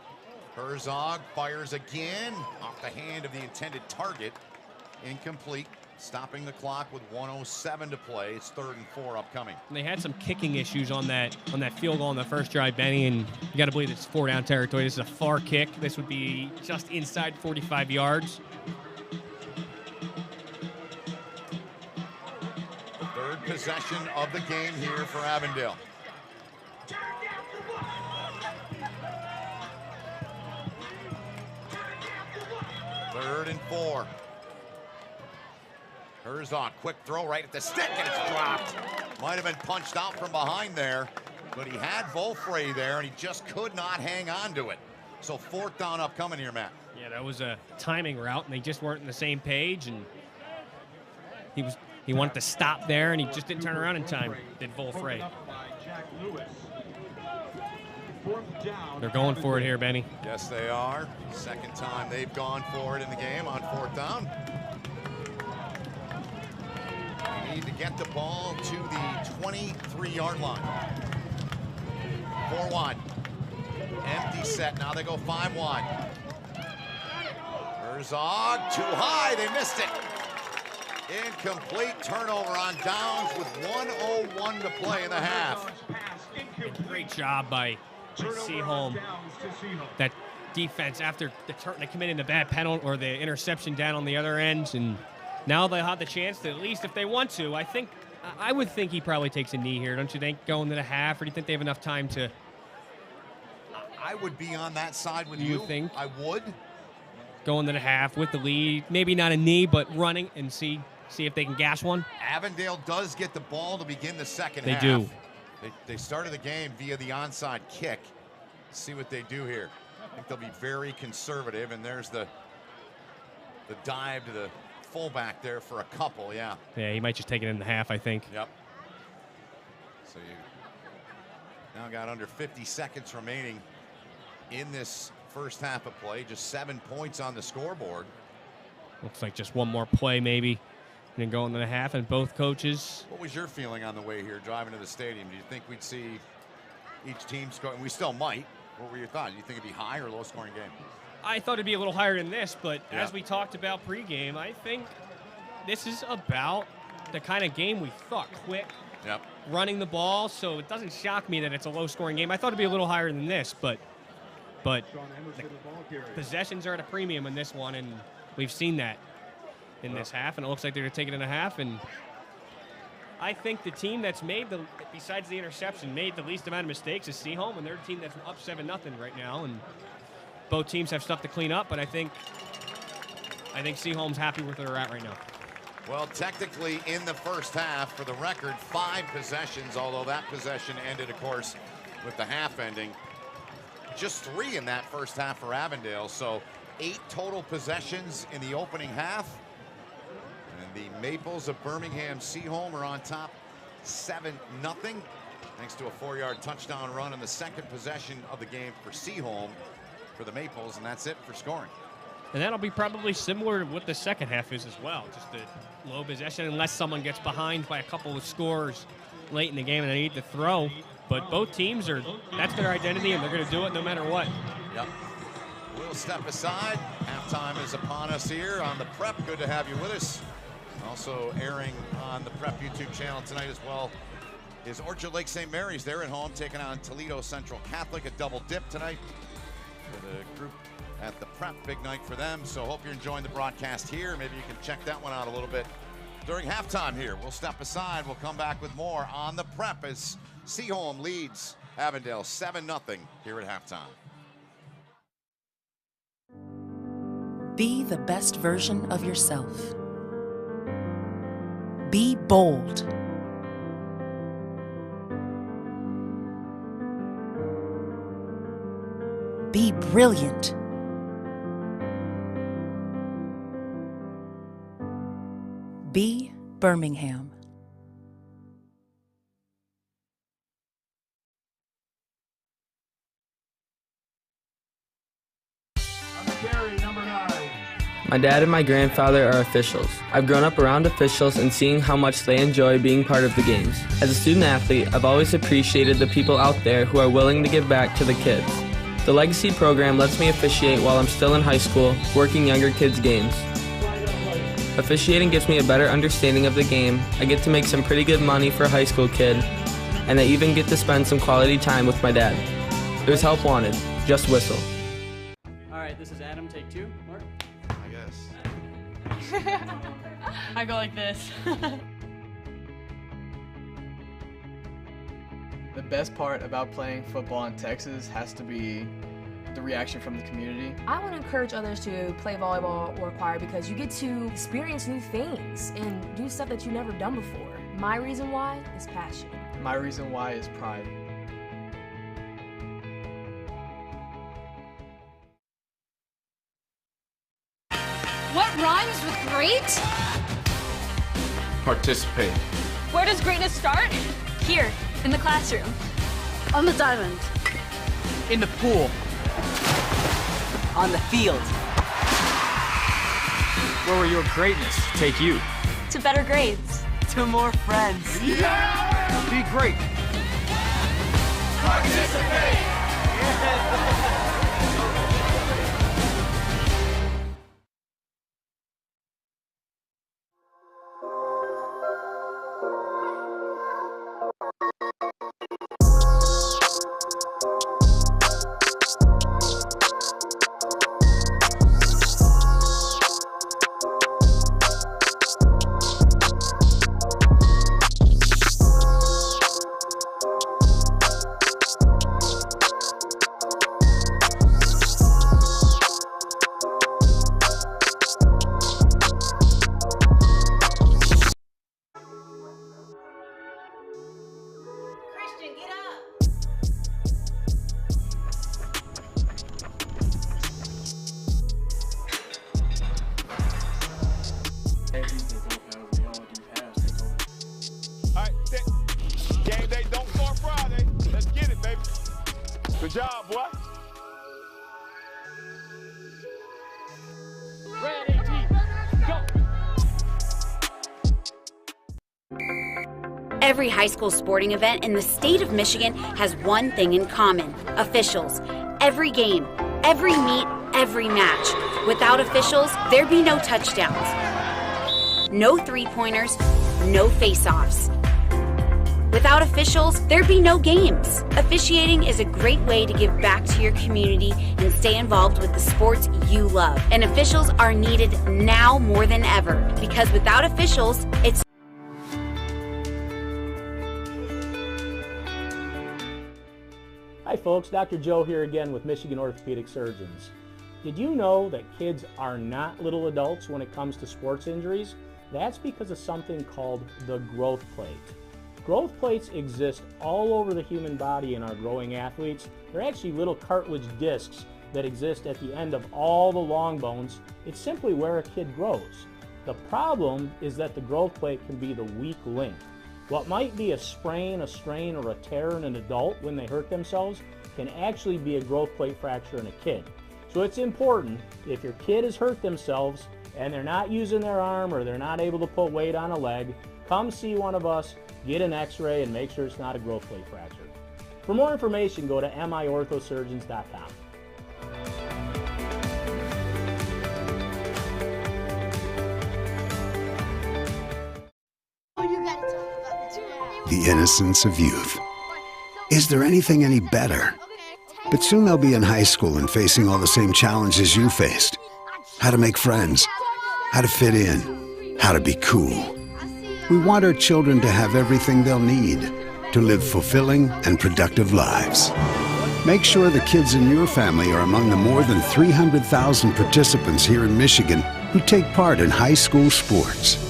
Herzog fires again off the hand of the intended target. Incomplete. Stopping the clock with 1:07 to play. It's 3rd and 4 upcoming. And they had some kicking issues on that field goal on the first drive, Benny, and you got to believe it's 4-down territory. This is a far kick. This would be just inside 45 yards. 3rd possession of the game here for Avondale. Third and 4. Herzog, quick throw right at the stick, and it's dropped. Might have been punched out from behind there, but he had Beaufray there, and he just could not hang on to it. So 4th down upcoming here, Matt. Yeah, that was a timing route, and they just weren't on the same page, and he wanted to stop there, and he just didn't turn around in time, did Beaufray. They're going for it here, Benny. Yes, they are. 2nd time they've gone for it in the game on 4th down. They need to get the ball to the 23-yard line. 4 wide. Empty set, now they go 5-1. Herzog, too high, they missed it. Incomplete turnover on downs with 1:01 to play in the half. Great job by Seaholm. That defense after they committed the bad penalty or the interception down on the other end, and now they'll have the chance to, at least if they want to. I would think he probably takes a knee here, don't you think, going to the half, or do you think they have enough time to? I would be on that side with you think? I would. Going to the half with the lead, maybe not a knee, but running and see if they can gas one. Avondale does get the ball to begin the second half. They do. They started the game via the onside kick. Let's see what they do here. I think they'll be very conservative, and there's the dive to the fullback there for a couple, yeah. Yeah, he might just take it in the half, I think. Yep. So you now got under 50 seconds remaining in this first half of play. Just 7 points on the scoreboard. Looks like just one more play maybe, and then going to the half, and both coaches. What was your feeling on the way here, driving to the stadium? Do you think we'd see each team score? We still might. What were your thoughts? Do you think it'd be high or low scoring game? I thought it'd be a little higher than this, but as we talked about pregame, I think this is about the kind of game we thought. Quick, running the ball, so it doesn't shock me that it's a low-scoring game. I thought it'd be a little higher than this, but the possessions are at a premium in this one, and we've seen that in this half, and it looks like they're going to take it in a half. And I think the team that's made besides the interception, made the least amount of mistakes is Seaholm, and they're a team that's up 7-0 right now, and both teams have stuff to clean up, but I think Seaholm's happy with where they're at right now. Well, technically in the first half, for the record, 5 possessions, although that possession ended, of course, with the half ending. Just 3 in that first half for Avondale, so 8 total possessions in the opening half. And the Maples of Birmingham Seaholm are on top 7-0, thanks to a 4-yard touchdown run in the second possession of the game for Seaholm for the Maples, and that's it for scoring. And that'll be probably similar to what the second half is as well, just a low possession unless someone gets behind by a couple of scores late in the game and they need to throw. But both teams that's their identity, and they're going to do it no matter what. Yep. We'll step aside. Halftime is upon us here on the Prep. Good to have you with us. Also airing on the Prep YouTube channel tonight as well is Orchard Lake St. Mary's. They're at home taking on Toledo Central Catholic. A double dip tonight for the group at the Prep. Big night for them. So hope you're enjoying the broadcast here. Maybe you can check that one out a little bit during halftime here. We'll step aside. We'll come back with more on the Prep as Seaholm leads Avondale 7-0 here at halftime. Be the best version of yourself. Be bold. Be brilliant. Be Birmingham. My dad and my grandfather are officials. I've grown up around officials and seeing how much they enjoy being part of the games. As a student athlete, I've always appreciated the people out there who are willing to give back to the kids. The Legacy program lets me officiate while I'm still in high school, working younger kids' games. Officiating gives me a better understanding of the game. I get to make some pretty good money for a high school kid, and I even get to spend some quality time with my dad. There's help wanted. Just whistle. All right, this is Adam. Take 2. Mark? I guess. I go like this. The best part about playing football in Texas has to be the reaction from the community. I want to encourage others to play volleyball or choir because you get to experience new things and do stuff that you've never done before. My reason why is passion. My reason why is pride. What rhymes with great? Participate. Where does greatness start? Here, in the classroom. On the diamond. In the pool. On the field. Where will your greatness take you? To better grades. To more friends. Yeah! Be great. Participate Good job, boy. Ready, go. Every high school sporting event in the state of Michigan has one thing in common: officials. Every game, every meet, every match. Without officials, there'd be no touchdowns, no three-pointers, no face-offs. Without officials, there'd be no games. Officiating is a great way to give back to your community and stay involved with the sports you love. And officials are needed now more than ever, because without officials, it's... Hi folks, Dr. Joe here again with Michigan Orthopedic Surgeons. Did you know that kids are not little adults when it comes to sports injuries? That's because of something called the growth plate. Growth plates exist all over the human body in our growing athletes. They're actually little cartilage discs that exist at the end of all the long bones. It's simply where a kid grows. The problem is that the growth plate can be the weak link. What might be a sprain, a strain, or a tear in an adult when they hurt themselves can actually be a growth plate fracture in a kid. So it's important, if your kid has hurt themselves and they're not using their arm or they're not able to put weight on a leg, come see one of us, get an x-ray, and make sure it's not a growth plate fracture. For more information, go to miorthosurgeons.com. The innocence of youth. Is there anything any better? But soon they'll be in high school and facing all the same challenges you faced. How to make friends, how to fit in, how to be cool. We want our children to have everything they'll need to live fulfilling and productive lives. Make sure the kids in your family are among the more than 300,000 participants here in Michigan who take part in high school sports.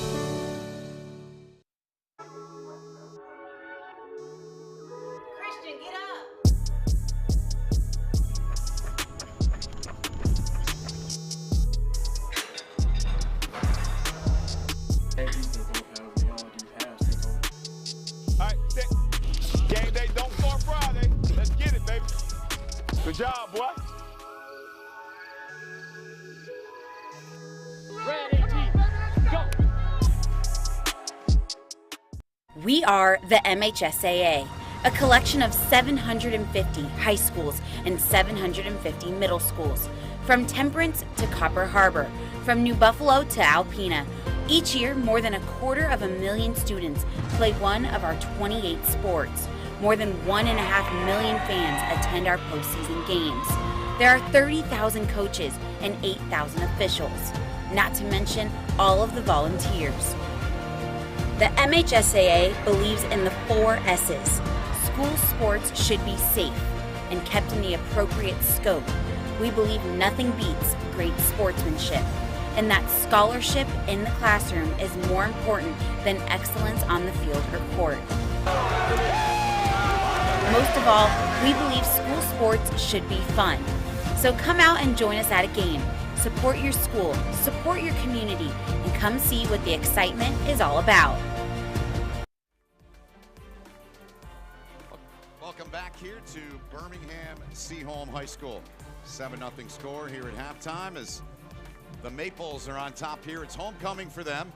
Good job, boy. Ready, go. We are the MHSAA, a collection of 750 high schools and 750 middle schools, from Temperance to Copper Harbor, from New Buffalo to Alpena. Each year, more than 250,000 students play one of our 28 sports. More than 1.5 million fans attend our postseason games. There are 30,000 coaches and 8,000 officials, not to mention all of the volunteers. The MHSAA believes in the 4 S's. School sports should be safe and kept in the appropriate scope. We believe nothing beats great sportsmanship, and that scholarship in the classroom is more important than excellence on the field or court. Most of all, we believe school sports should be fun. So come out and join us at a game. Support your school, support your community, and come see what the excitement is all about. Welcome back here to Birmingham Seaholm High School. 7-0 score here at halftime as the Maples are on top here. It's homecoming for them.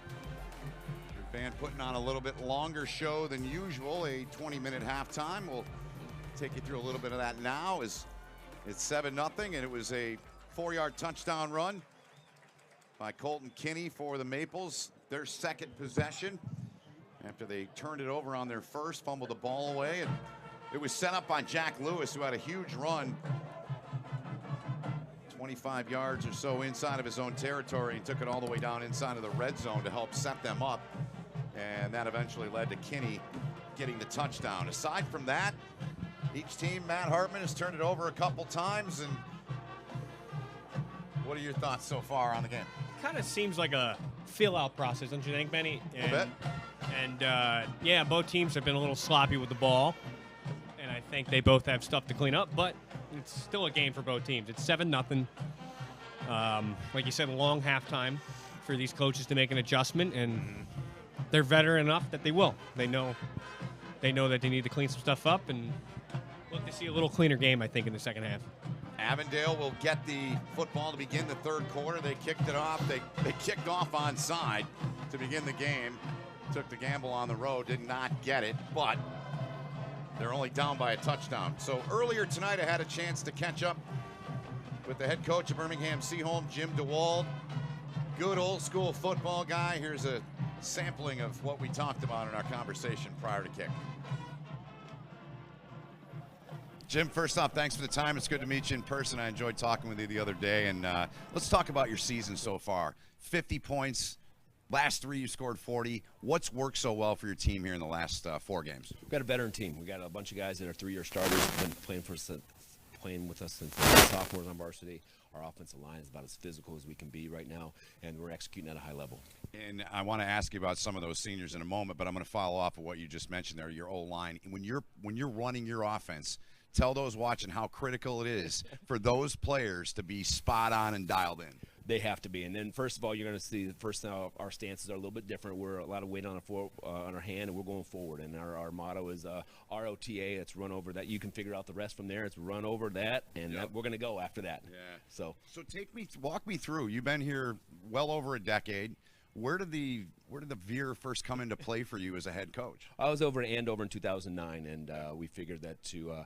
Your band putting on a little bit longer show than usual, a 20-minute halftime. We'll take you through a little bit of that now as It's 7-0, and it was a 4-yard touchdown run by Colton Kinney for the Maples. Their second possession after they turned it over on their first, fumbled the ball away, and it was set up by Jack Lewis, who had a huge run, 25 yards or so inside of his own territory, and took it all the way down inside of the red zone to help set them up, and that eventually led to Kinney getting the touchdown. Aside from that, each team, Matt Hartman, has turned it over a couple times, and what are your thoughts so far on the game? Kind of seems like a fill-out process, don't you think, Benny? A bit. And yeah, both teams have been a little sloppy with the ball, and I think they both have stuff to clean up, but it's still a game for both teams. It's 7-0. Like you said, a long halftime for these coaches to make an adjustment, and they're veteran enough that they will. They know that they need to clean some stuff up, and look to see a little cleaner game, I think, in the second half. Avondale will get the football to begin the third quarter. They kicked it off. They kicked off onside to begin the game. Took the gamble on the road, did not get it, but they're only down by a touchdown. So earlier tonight, I had a chance to catch up with the head coach of Birmingham Seaholm, Jim DeWald. Good old school football guy. Here's a sampling of what we talked about in our conversation prior to kick. Jim, first off, thanks for the time. It's good to meet you in person. I enjoyed talking with you the other day. And let's talk about your season so far. 50 points. Last 3, you scored 40. What's worked so well for your team here in the last 4 games? We've got a veteran team. We've got a bunch of guys that are 3-year starters, been playing with us since sophomores on varsity. Our offensive line is about as physical as we can be right now, and we're executing at a high level. And I want to ask you about some of those seniors in a moment, but I'm going to follow off of what you just mentioned there, your O-line. When you're running your offense, tell those watching how critical it is for those players to be spot on and dialed in. They have to be. And then, first of all, you're going to see our stances are a little bit different. We're a lot of weight on our hand, and we're going forward. And our motto is ROTA. It's run over that. You can figure out the rest from there. It's run over that, and we're going to go after that. Yeah. So walk me through. You've been here well over a decade. Where did the veer first come into play for you as a head coach? I was over at Andover in 2009, and we figured that to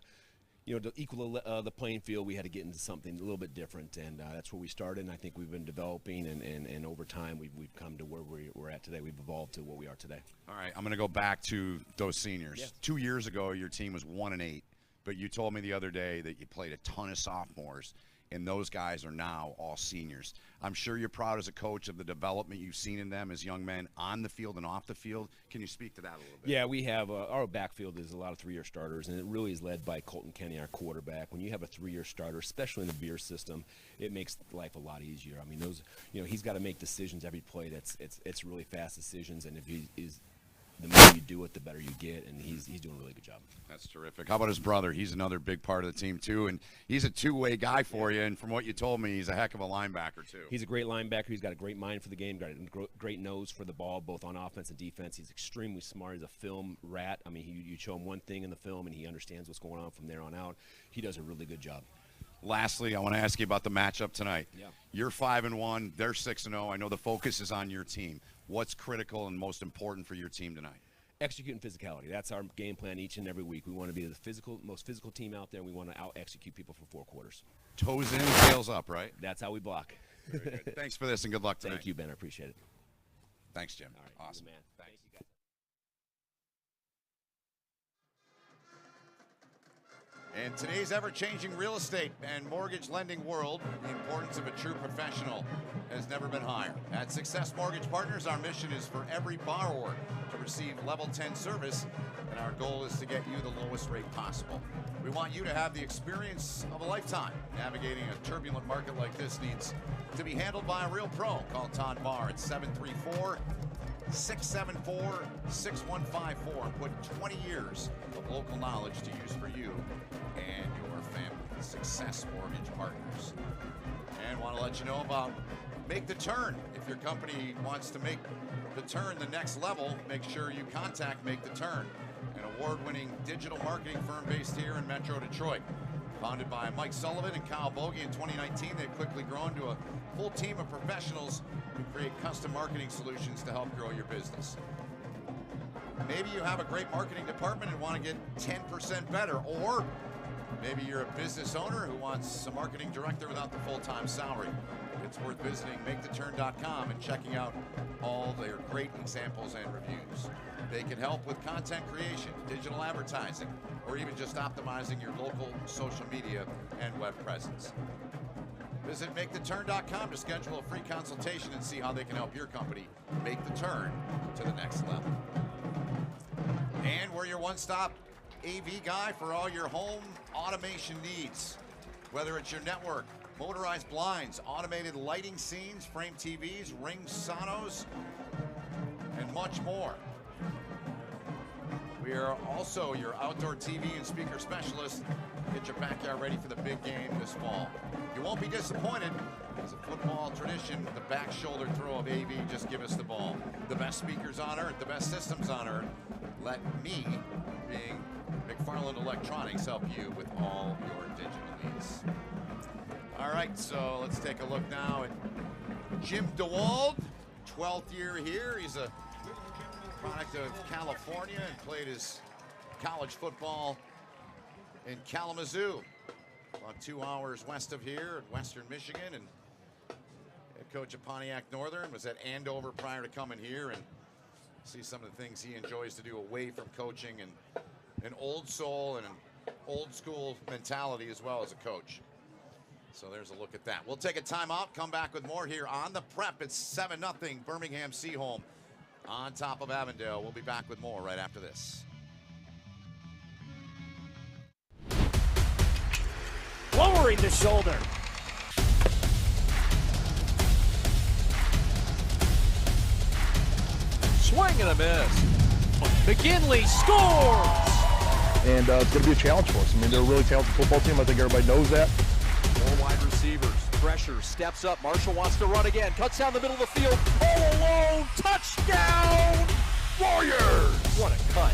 equal the playing field, we had to get into something a little bit different, and that's where we started. And I think we've been developing, and over time, we've come to where we're at today. We've evolved to what we are today. All right, I'm going to go back to those seniors. Yeah. 2 years ago, your team was 1-8, but you told me the other day that you played a ton of sophomores, and those guys are now all seniors. I'm sure you're proud as a coach of the development you've seen in them as young men on the field and off the field. Can you speak to that a little bit? Yeah, we have our backfield is a lot of 3-year starters, and it really is led by Colton Kenny, our quarterback. When you have a 3-year starter, especially in the veer system, it makes life a lot easier. I mean, he's got to make decisions every play. It's really fast decisions, and if the more you do it, the better you get, and he's doing a really good job. That's terrific. How about his brother? He's another big part of the team, too, and he's a two-way guy for you, and from what you told me, he's a heck of a linebacker, too. He's a great linebacker. He's got a great mind for the game, got a great nose for the ball, both on offense and defense. He's extremely smart. He's a film rat. I mean, you show him one thing in the film, and he understands what's going on from there on out. He does a really good job. Lastly, I want to ask you about the matchup tonight. Yeah. You're 5-1. They're 6-0. I know the focus is on your team. What's critical and most important for your team tonight? Executing physicality. That's our game plan each and every week. We want to be the most physical team out there, and we want to out-execute people for 4 quarters. Toes in, tails up, right? That's how we block. Very good. Thanks for this, and good luck tonight. Thank you, Ben. I appreciate it. Thanks, Jim. All right. Awesome. Man. Thanks. Thank you, guys. In today's ever-changing real estate and mortgage lending world, the importance of a true professional has never been higher. At Success Mortgage Partners, our mission is for every borrower to receive level 10 service, and our goal is to get you the lowest rate possible. We want you to have the experience of a lifetime. Navigating a turbulent market like this needs to be handled by a real pro. Call Todd Barr at 734-674-6154 and put 20 years of local knowledge to use for you and your family. Success Mortgage Partners. And want to let you know about Make the Turn. If your company wants to make the turn the next level, make sure you contact Make the Turn, an award-winning digital marketing firm based here in Metro Detroit. Founded by Mike Sullivan and Kyle Bogie in 2019, they've quickly grown to a full team of professionals who create custom marketing solutions to help grow your business. Maybe you have a great marketing department and want to get 10% better, or Maybe you're a business owner who wants a marketing director without the full-time salary. It's worth visiting MakeTheTurn.com and checking out all their great examples and reviews. They can help with content creation, digital advertising, or even just optimizing your local social media and web presence. Visit MakeTheTurn.com to schedule a free consultation and see how they can help your company make the turn to the next level. And we're your one-stop AV guy for all your home automation needs. Whether it's your network, motorized blinds, automated lighting scenes, frame TVs, ring sonos, and much more. We are also your outdoor TV and speaker specialist. Get your backyard ready for the big game this fall. You won't be disappointed. As a football tradition, the back shoulder throw of AV, just give us the ball. The best speakers on earth, the best systems on earth. Let me, being McFarland Electronics, help you with all your digital needs. All right, so let's take a look now at Jim DeWald, 12th year here. He's a product of California and played his college football in Kalamazoo, about 2 hours west of here in western Michigan, and head coach of Pontiac Northern, was at Andover prior to coming here, and see some of the things he enjoys to do away from coaching, and an old soul and an old school mentality as well as a coach. So there's a look at that. We'll take a timeout, come back with more here on the Prep. It's 7-0 Birmingham Seaholm on top of Avondale. We'll be back with more right after this. Lowering the shoulder. Swing and a miss. McGinley scores! And it's going to be a challenge for us. I mean, they're a really talented football team. I think everybody knows that. 4 wide receivers. Pressure, steps up. Marshall wants to run again. Cuts down the middle of the field. All alone. Touchdown! Warriors! What a cut.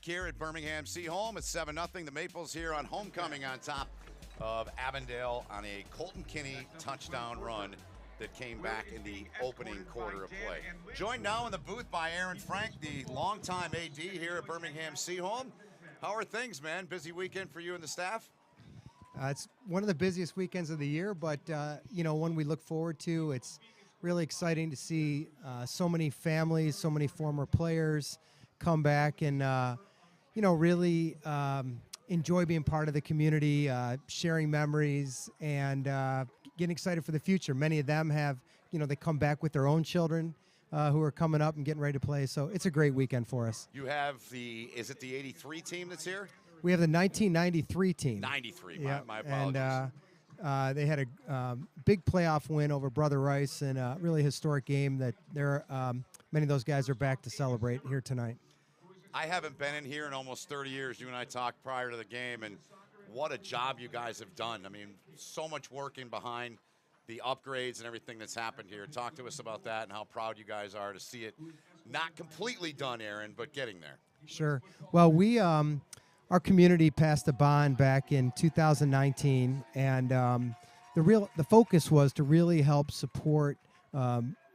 Here at Birmingham Seaholm, it's 7-0. The Maples here on homecoming on top of Avondale on a Colton Kinney touchdown run that came back in the opening quarter of play. Joined now in the booth by Aaron Frank, the longtime AD here at Birmingham Seaholm. How are things, man? Busy weekend for you and the staff? It's one of the busiest weekends of the year, but one we look forward to. It's really exciting to see so many families, so many former players come back and really enjoy being part of the community, sharing memories, and getting excited for the future. Many of them have, they come back with their own children who are coming up and getting ready to play. So it's a great weekend for us. You have is it the 83 team that's here? We have the 1993 team. 93, yeah. My apologies. And they had a big playoff win over Brother Rice and a really historic game that many of those guys are back to celebrate here tonight. I haven't been in here in almost 30 years. You and I talked prior to the game, and what a job you guys have done. I mean, so much working behind the upgrades and everything that's happened here. Talk to us about that and how proud you guys are to see it not completely done, Aaron, but getting there. Sure. Well, we our community passed a bond back in 2019, and the focus was to really help support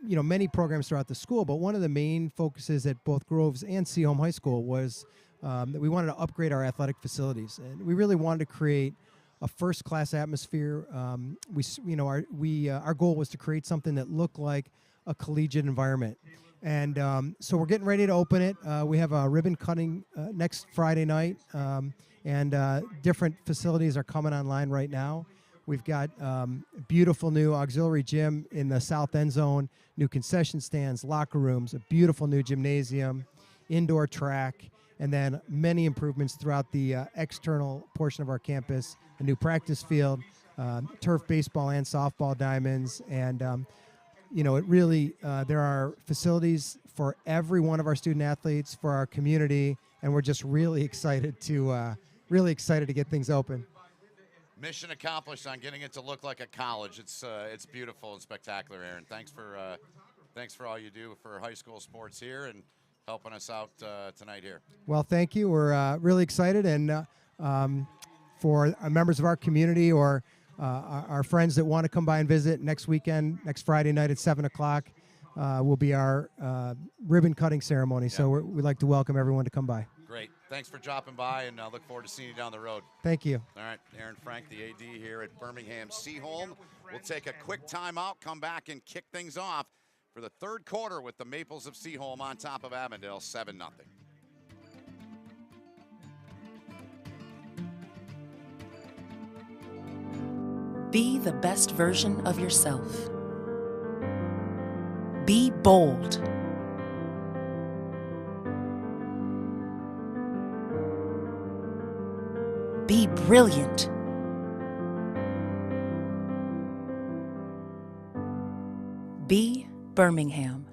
many programs throughout the school, but one of the main focuses at both Groves and Seaholm High School was that we wanted to upgrade our athletic facilities, and we really wanted to create a first-class atmosphere. Our goal was to create something that looked like a collegiate environment, and so we're getting ready to open it. We have a ribbon cutting next Friday night, and different facilities are coming online right now. We've got beautiful new auxiliary gym in the south end zone, new concession stands, locker rooms, a beautiful new gymnasium, indoor track, and then many improvements throughout the external portion of our campus, a new practice field, turf baseball and softball diamonds, and you know, it really, there are facilities for every one of our student athletes, for our community, and we're just really excited to get things open. Mission accomplished on getting it to look like a college. It's beautiful and spectacular, Aaron. Thanks for all you do for high school sports here and helping us out tonight here. Well, thank you. We're really excited, and for members of our community or our friends that want to come by and visit next weekend, next Friday night at 7 o'clock, will be our ribbon cutting ceremony. Yep. So we'd like to welcome everyone to come by. Great. Thanks for dropping by, and I look forward to seeing you down the road. Thank you. All right, Aaron Frank, the AD here at Birmingham Seaholm. We'll take a quick timeout, come back and kick things off for the third quarter with the Maples of Seaholm on top of Avondale, 7-0. Be the best version of yourself. Be bold. Be brilliant. Be Birmingham.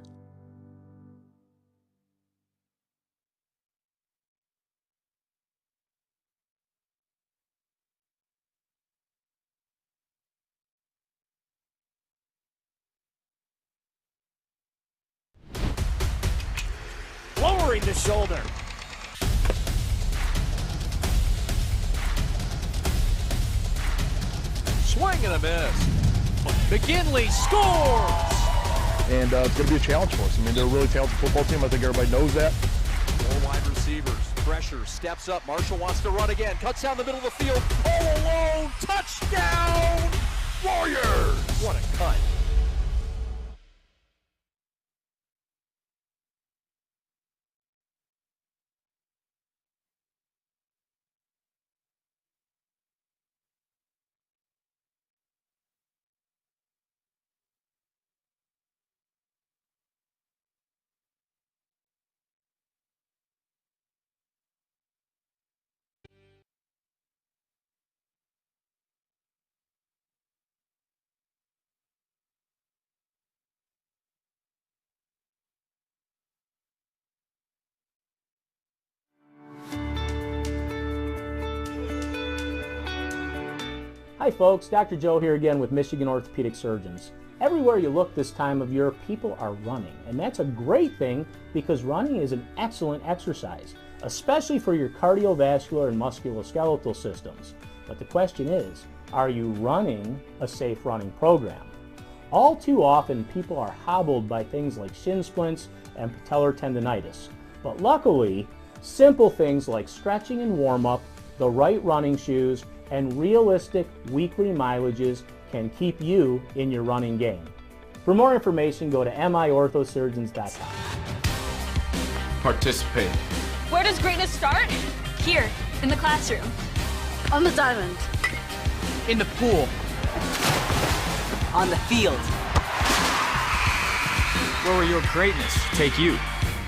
Lowering the shoulder. Swing and a miss. McGinley scores! And it's going to be a challenge for us. I mean, they're a really talented football team. I think everybody knows that. Four wide receivers. Pressure. Steps up. Marshall wants to run again. Cuts down the middle of the field. All alone. Touchdown! Warriors! What a cut. Hi folks, Dr. Joe here again with Michigan Orthopedic Surgeons. Everywhere you look this time of year, people are running, and that's a great thing because running is an excellent exercise, especially for your cardiovascular and musculoskeletal systems. But the question is, are you running a safe running program? All too often, people are hobbled by things like shin splints and patellar tendonitis. But luckily, simple things like stretching and warm-up, the right running shoes, and realistic weekly mileages can keep you in your running game. For more information, go to miorthosurgeons.com. Participate. Where does greatness start? Here, in the classroom. On the diamond. In the pool. On the field. Where will your greatness take you?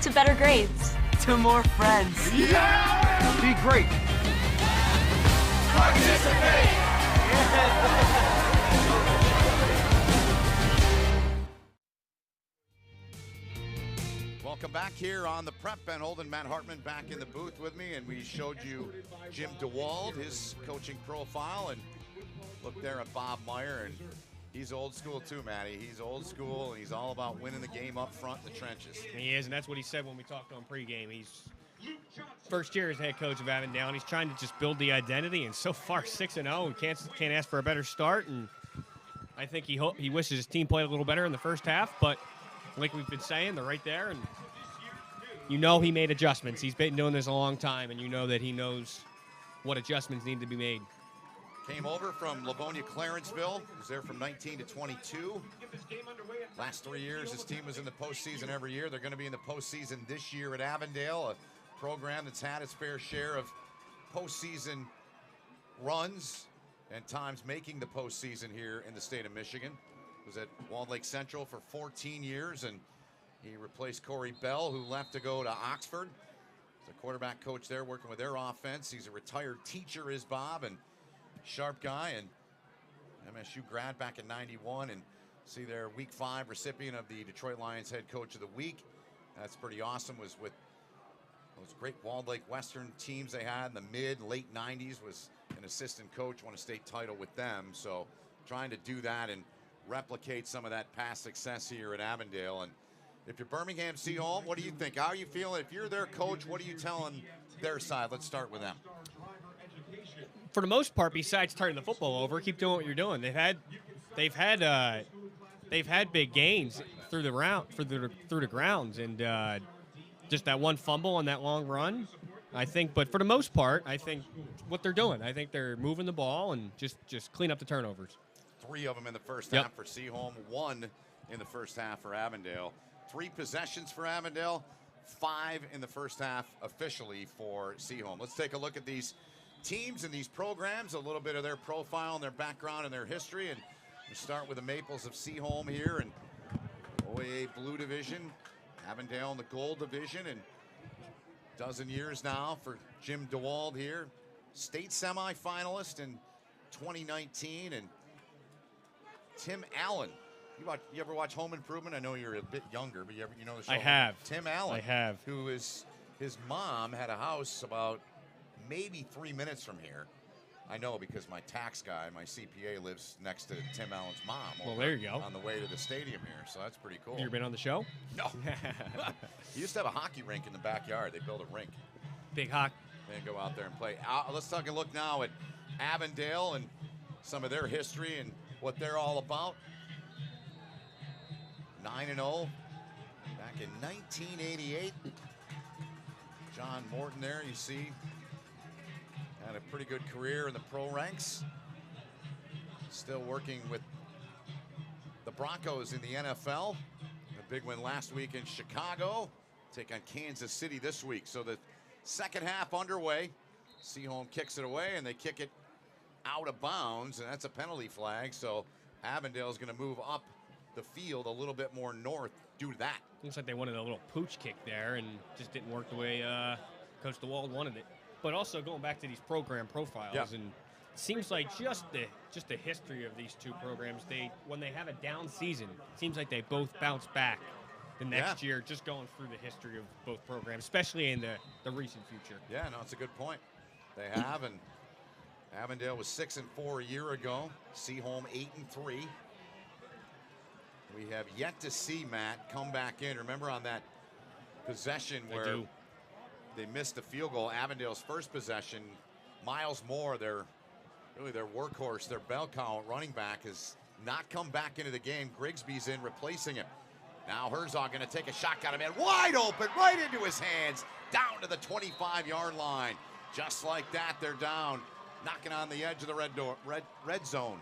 To better grades. To more friends. Yeah! Be great. Participate! Welcome back here on the Prep. Ben Holden, Matt Hartman back in the booth with me, and we showed you Jim DeWald, his coaching profile, and look there at Bob Meyer, and he's old school too, Matty. He's old school, and he's all about winning the game up front in the trenches. He is, and that's what he said when we talked on pregame. He's first year as head coach of Avondale, and he's trying to just build the identity, and so far 6-0 and can't ask for a better start. And I think he wishes his team played a little better in the first half, but like we've been saying, they're right there, and you know he made adjustments. He's been doing this a long time, and you know that he knows what adjustments need to be made. Came over from Livonia Clarenceville, was there from 19 to 22. Last 3 years, his team was in the postseason every year. They're going to be in the postseason this year at Avondale, a program that's had its fair share of postseason runs and times making the postseason here in the state of Michigan. Was at Walled Lake Central for 14 years, and he replaced Corey Bell, who left to go to Oxford. He's a quarterback coach there working with their offense. He's a retired teacher, is Bob, and sharp guy, and MSU grad back in '91, and See their Week 5 recipient of the Detroit Lions Head Coach of the Week. That's pretty awesome. Was with those great Walled Lake Western teams they had in the mid, late 90s. Was an assistant coach, won a state title with them. So trying to do that and replicate some of that past success here at Avondale. And if you're Birmingham Seaholm, what do you think? How are you feeling? If you're their coach, what are you telling their side? Let's start with them. For the most part, besides turning the football over, keep doing what you're doing. They've had big gains through the grounds, and just that one fumble on that long run, I think. But for the most part, I think what they're doing, I think they're moving the ball and just clean up the turnovers. 3 of them in the first half for Seaholm, 1 in the first half for Avondale. 3 possessions for Avondale, 5 in the first half officially for Seaholm. Let's take a look at these teams and these programs, a little bit of their profile and their background and their history. And we start with the Maples of Seaholm here in OAA Blue Division, Avondale in the Gold Division, and a dozen years now for Jim DeWald here. State semifinalist in 2019, and Tim Allen. You ever watch Home Improvement? I know you're a bit younger, but you know the show. I have. Tim Allen. I have. Who is, his mom had a house about maybe 3 minutes from here. I know because my tax guy, my CPA, lives next to Tim Allen's mom. Well, there you go. On the way to the stadium here, so that's pretty cool. You ever been on the show? No. He used to have a hockey rink in the backyard. They built a rink. Big hockey. They go out there and play. Let's take a look now at Avondale and some of their history and what they're all about. 9-0 back in 1988. John Morton there, you see, had a pretty good career in the pro ranks. Still working with the Broncos in the NFL. A big win last week in Chicago. Take on Kansas City this week. So the second half underway. Seaholm kicks it away, and they kick it out of bounds, and that's a penalty flag. So Avondale's going to move up the field a little bit more north due to that. Looks like they wanted a little pooch kick there and just didn't work the way Coach DeWald wanted it. But also going back to these program profiles, and it seems like just the history of these two programs, when they have a down season, it seems like they both bounce back the next year, just going through the history of both programs, especially in the recent future. Yeah, no, it's a good point. They have, and Avondale was 6-4 a year ago. Seaholm 8-3. We have yet to see Matt come back in. Remember on that possession where they missed the field goal, Avondale's first possession, Miles Moore, their workhorse, their bell cow running back, has not come back into the game. Grigsby's in replacing him. Now Herzog going to take a shot, got him in wide open, right into his hands, down to the 25-yard line. Just like that, they're down, knocking on the edge of the red zone.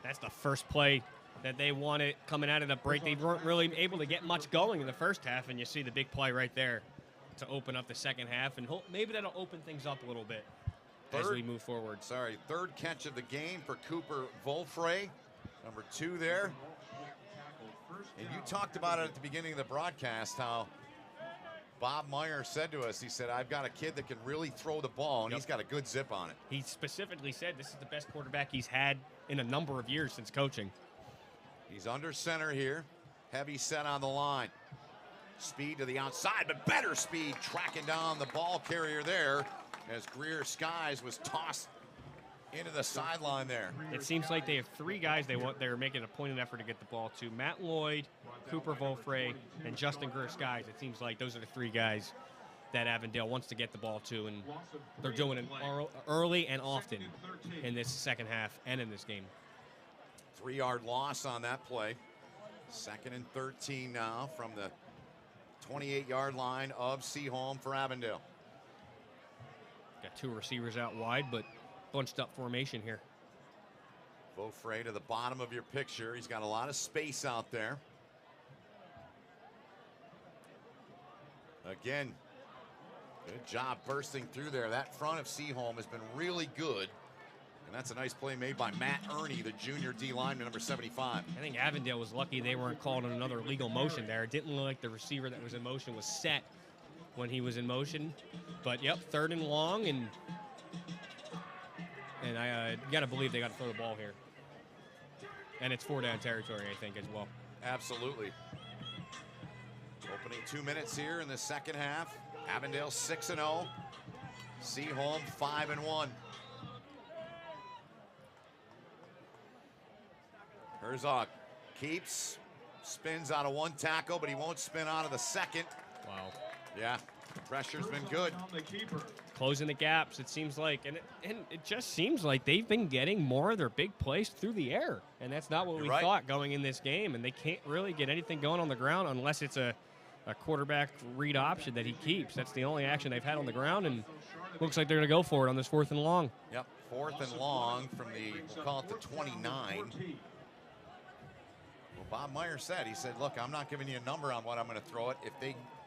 That's the first play that they wanted coming out of the break. They weren't really able to get much going in the first half, and you see the big play right there to open up the second half, and maybe that'll open things up a little bit as we move forward. Third catch of the game for Cooper Volfray, number 2 there. And you talked about it at the beginning of the broadcast, how Bob Meyer said to us, he said, I've got a kid that can really throw the ball, and he's got a good zip on it. He specifically said this is the best quarterback he's had in a number of years since coaching. He's under center here. Heavy set on the line. Speed to the outside, but better speed tracking down the ball carrier there as Greer Skies was tossed into the sideline there. It seems like they have 3 guys they're making a pointed effort to get the ball to. Matt Lloyd, Cooper Volfray, and Justin Greer Skies. It seems like those are the 3 guys that Avondale wants to get the ball to, and they're doing it early and often in this second half and in this game. 3-yard loss on that play. 2nd and 13 now from the 28-yard line of Seaholm for Avondale. Got 2 receivers out wide, but bunched up formation here. Volfray to the bottom of your picture. He's got a lot of space out there. Again, good job bursting through there. That front of Seaholm has been really good. And that's a nice play made by Matt Ernie, the junior D lineman, number 75. I think Avondale was lucky they weren't called on another legal motion there. It didn't look like the receiver that was in motion was set when he was in motion. But, yep, 3rd and long, and I got to believe they got to throw the ball here. And it's 4-down territory, I think, as well. Absolutely. Opening 2 minutes here in the second half. Avondale 6-0. Seaholm 5-1. Herzog keeps, spins out of one tackle, but he won't spin out of the second. Wow. Yeah, pressure's been good. Closing the gaps, it seems like, and it just seems like they've been getting more of their big plays through the air, and that's not what we thought going in this game, and they can't really get anything going on the ground unless it's a quarterback read option that he keeps. That's the only action they've had on the ground, and looks like they're going to go for it on this 4th and long. Yep, 4th and long from the, we'll call it the 29. Well, Bob Meyer said, he said, look, I'm not giving you a number on what I'm going to throw it.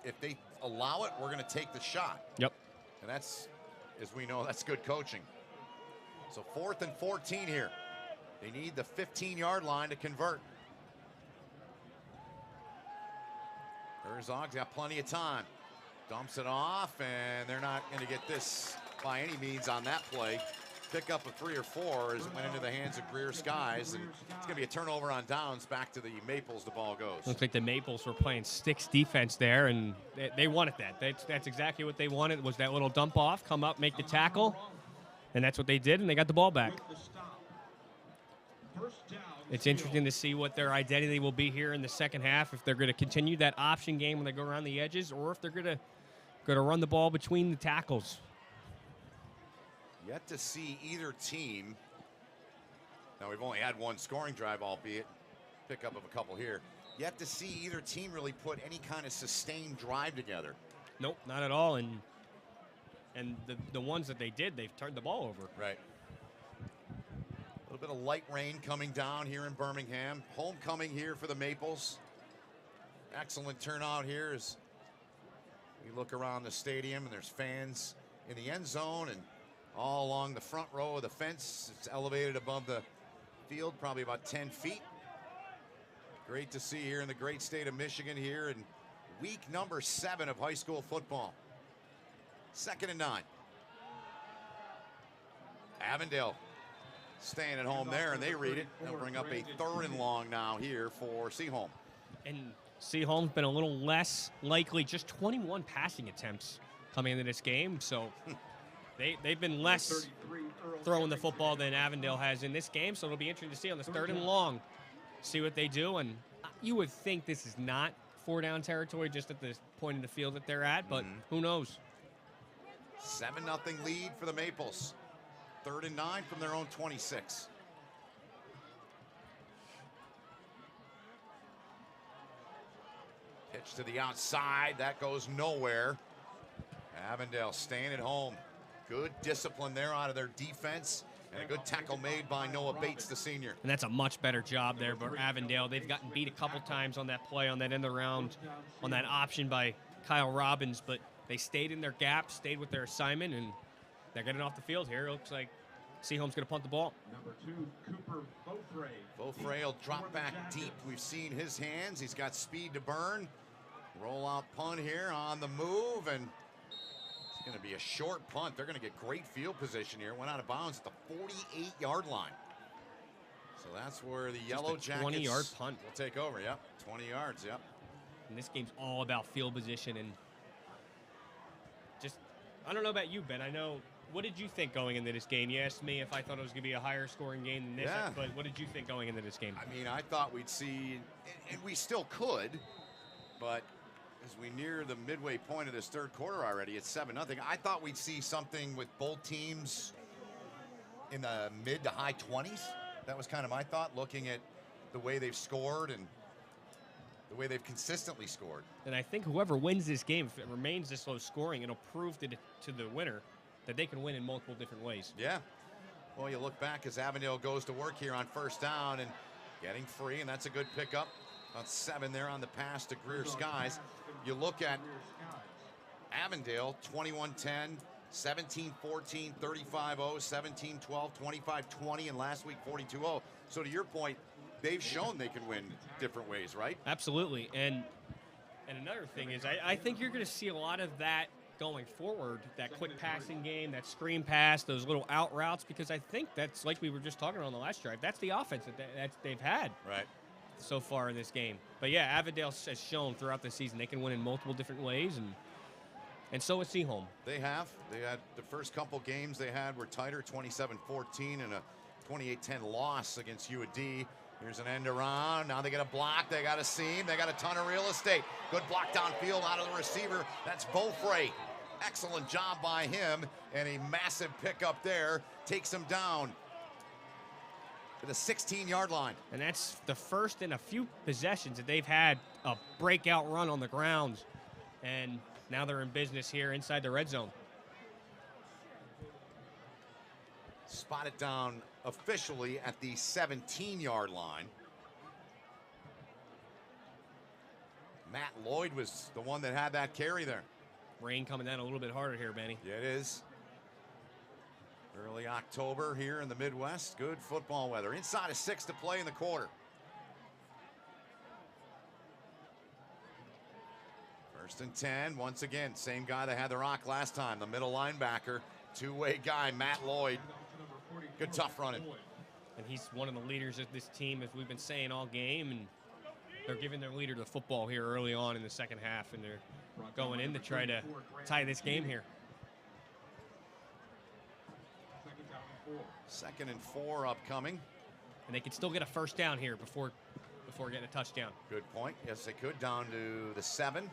If they allow it, we're going to take the shot. Yep. And that's, as we know, that's good coaching. So 4th and 14 here. They need the 15-yard line to convert. Herzog's got plenty of time. Dumps it off, and they're not going to get this by any means on that play. Pick up of 3 or 4 as it went into the hands of Greer Skies, and it's going to be a turnover on downs. Back to the Maples, the ball goes. Looks like the Maples were playing sticks defense there, and they wanted that. That's exactly what they wanted, was that little dump off, come up, make the tackle, and that's what they did, and they got the ball back. It's interesting to see what their identity will be here in the second half, if they're going to continue that option game when they go around the edges, or if they're going to run the ball between the tackles. Yet to see either team. Now, we've only had one scoring drive, albeit pickup of a couple here. Yet to see either team really put any kind of sustained drive together. Nope, not at all. And the ones that they did, they've turned the ball over. Right. A little bit of light rain coming down here in Birmingham. Homecoming here for the Maples. Excellent turnout here as we look around the stadium, and there's fans in the end zone and all along the front row of the fence. It's elevated above the field, probably about 10 feet. Great to see here in the great state of Michigan here in week number 7 of high school football. 2nd and 9. Avondale staying at home there, and they read it. They'll bring up a 3rd and long now here for Seaholm. And Seaholm's been a little less likely, just 21 passing attempts coming into this game, so they've been less throwing the football than Avondale has in this game, so it'll be interesting to see on this 3rd and long, see what they do. And you would think this is not 4-down territory just at the point in the field that they're at, but who knows? 7-0 lead for the Maples. 3rd and 9 from their own 26. Pitch to the outside, that goes nowhere. Avondale staying at home. Good discipline there out of their defense, and a good tackle made by Noah Bates, the senior. And that's a much better job there for Avondale. They've gotten beat a couple times on that play, on that end around, on that option by Kyle Robbins, but they stayed in their gap, stayed with their assignment, and they're getting off the field here. It looks like Seaholm's going to punt the ball. Number 2, Cooper Beaufray. Beaufray will drop back deep. We've seen his hands. He's got speed to burn. Roll out punt here on the move, and it's going to be a short punt. They're going to get great field position here. Went out of bounds at the 48-yard line. So that's where the Yellow Jackets 20-yard punt will take over. Yep, 20 yards, yep. And this game's all about field position, and just, I don't know about you, Ben. I know, what did you think going into this game? You asked me if I thought it was going to be a higher scoring game than this, Yeah. but what did you think going into this game? I mean, I thought we'd see, and we still could, but as we near the midway point of this 3rd quarter already, it's 7-0. I thought we'd see something with both teams in the mid to high 20s. That was kind of my thought, looking at the way they've scored and the way they've consistently scored. And I think whoever wins this game, if it remains this low scoring, it'll prove to the winner that they can win in multiple different ways. Yeah. Well, you look back as Avondale goes to work here on 1st down and getting free, and that's a good pickup. About 7 there on the pass to Greer Skies. You look at Avondale, 21-10, 17-14, 35-0, 17-12, 25-20, and last week 42-0. So to your point, they've shown they can win different ways, right? Absolutely. And another thing is I think you're going to see a lot of that going forward, that quick passing game, that screen pass, those little out routes, because I think that's, like we were just talking about on the last drive, that's the offense that they've had so far in this game. But yeah, Avondale has shown throughout the season they can win in multiple different ways, and so is Seaholm. They have. They had the first couple games they had were tighter, 27-14 and a 28-10 loss against UAD. Here's an end around. Now they get a block. They got a seam. They got a ton of real estate. Good block downfield out of the receiver. That's Beaufray. Excellent job by him. And a massive pickup there. Takes him down to the 16-yard line. And that's the first in a few possessions that they've had a breakout run on the ground. And now they're in business here inside the red zone. Spotted down officially at the 17-yard line. Matt Lloyd was the one that had that carry there. Rain coming down a little bit harder here, Benny. Yeah, it is. Early October here in the Midwest. Good football weather. Inside of 6 to play in the quarter. First and 10. Once again, same guy that had the rock last time. The middle linebacker. Two-way guy, Matt Lloyd. Good tough running. And he's one of the leaders of this team, as we've been saying all game. And they're giving their leader the football here early on in the second half. And they're going in to try to tie this game here. 2nd and 4 upcoming. And they could still get a first down here before getting a touchdown. Good point. Yes, they could. Down to the 7.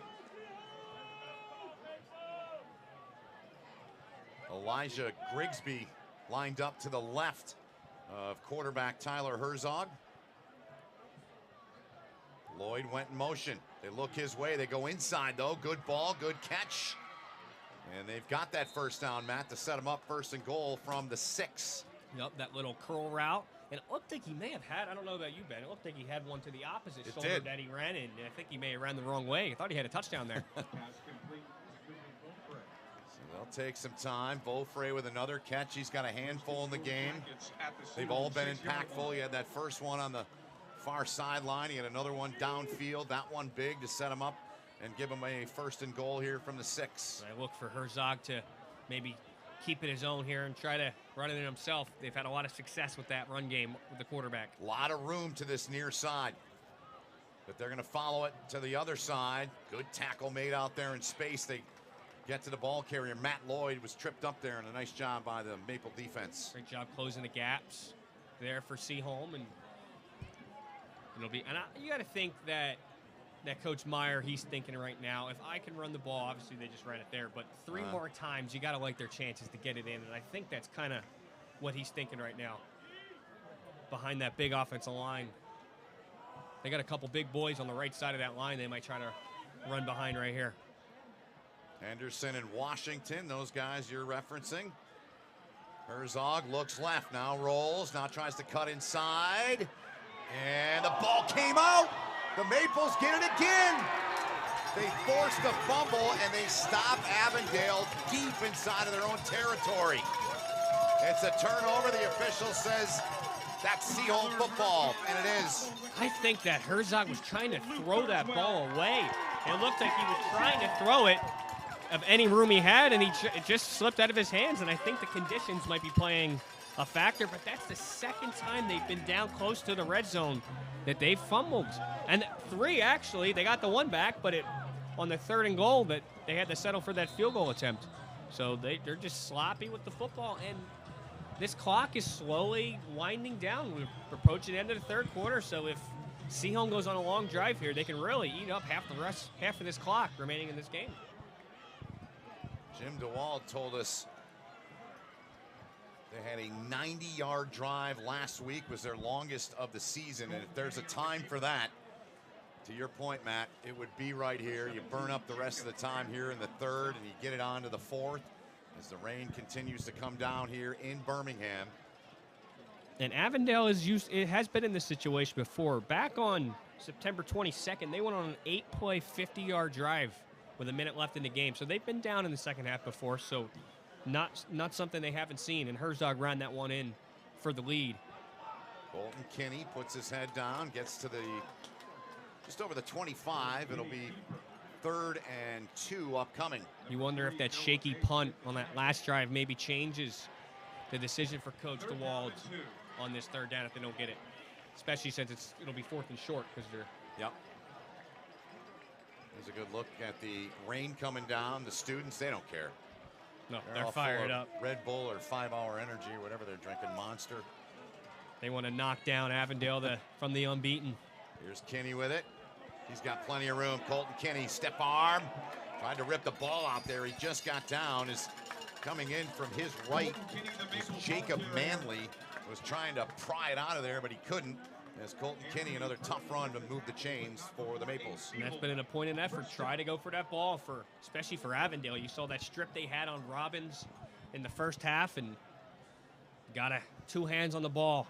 Elijah Grigsby lined up to the left of quarterback Tyler Herzog. Lloyd went in motion. They look his way. They go inside, though. Good ball, good catch. And they've got that first down, Matt, to set them up 1st and goal from the 6. Yep, that little curl route. And it looked like he may have had, I don't know about you, Ben, it looked like he had one to the opposite shoulder that he ran in. And I think he may have ran the wrong way. I thought he had a touchdown there. They'll take some time. Beaufray with another catch. He's got a handful in the game. They've all been impactful. He had that first one on the far sideline. He had another one downfield. That one big to set him up and give him a 1st and goal here from the 6. I look for Herzog to maybe keep it his own here and try to run it in himself. They've had a lot of success with that run game with the quarterback. A lot of room to this near side. But they're going to follow it to the other side. Good tackle made out there in space. They get to the ball carrier. Matt Lloyd was tripped up there, and a nice job by the Maple defense. Great job closing the gaps there for Seaholm, and it'll be. And you got to think that Coach Meyer, he's thinking right now, if I can run the ball, obviously they just ran it there, but 3 more times, you got to like their chances to get it in, and I think that's kind of what he's thinking right now. Behind that big offensive line, they got a couple big boys on the right side of that line. They might try to run behind right here. Henderson and Washington, those guys you're referencing. Herzog looks left, now rolls, now tries to cut inside. And the ball came out. The Maples get it again. They forced a fumble and they stop Avondale deep inside of their own territory. It's a turnover. The official says that's Seaholm football, and it is. I think that Herzog was trying to throw that ball away. It looked like he was trying to throw it of any room he had, and it just slipped out of his hands, and I think the conditions might be playing a factor, but that's the second time they've been down close to the red zone that they've fumbled. And 3, actually. They got the 1 back, but on the 3rd and goal that they had to settle for that field goal attempt. So they're just sloppy with the football, and this clock is slowly winding down. We're approaching the end of the 3rd quarter, so if Seaholm goes on a long drive here, they can really eat up half of this clock remaining in this game. Jim DeWald told us they had a 90-yard drive last week, was their longest of the season, and if there's a time for that, to your point, Matt, it would be right here. You burn up the rest of the time here in the 3rd, and you get it on to the 4th as the rain continues to come down here in Birmingham. And Avondale has been in this situation before. Back on September 22nd, they went on an 8-play, 50-yard drive with a minute left in the game. So they've been down in the second half before, so not something they haven't seen. And Herzog ran that one in for the lead. Bolton Kinney puts his head down, gets to the just over the 25. It'll be 3rd and 2 upcoming. You wonder if that shaky punt on that last drive maybe changes the decision for Coach DeWald on this 3rd down if they don't get it, especially since it'll be 4th and short because they're. Yep. There's a good look at the rain coming down. The students, they don't care. No, They're they're all fired full of up. Red Bull or 5-Hour Energy or whatever they're drinking, Monster. They want to knock down Avondale from the unbeaten. Here's Kinney with it. He's got plenty of room. Colton Kinney, step arm. Tried to rip the ball out there. He just got down. Is coming in from his right. Jacob Manley was trying to pry it out of there, but he couldn't. As Colton Kinney, another tough run to move the chains for the Maples. And that's been an appointed effort. Try to go for that ball, especially for Avondale. You saw that strip they had on Robbins in the first half, and got 2 hands on the ball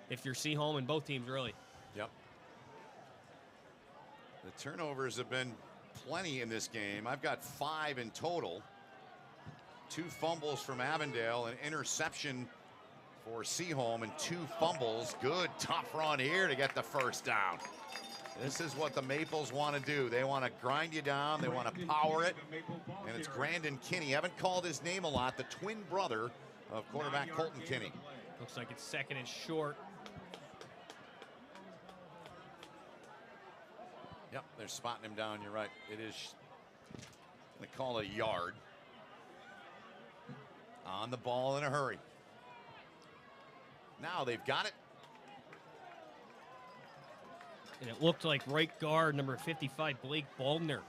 if you're Seaholm, and both teams really. Yep. The turnovers have been plenty in this game. I've got 5 in total. 2 fumbles from Avondale, an interception for Seaholm, and 2 fumbles. Good tough run here to get the first down. This is what the Maples want to do. They want to grind you down. They want to power it. And it's Grandin Kinney. Haven't called his name a lot. The twin brother of quarterback Colton Kinney. Looks like it's 2nd and short. Yep, they're spotting him down. You're right. It is, they call it a yard. On the ball in a hurry. Now they've got it. And it looked like right guard number 55, Blake Baldner,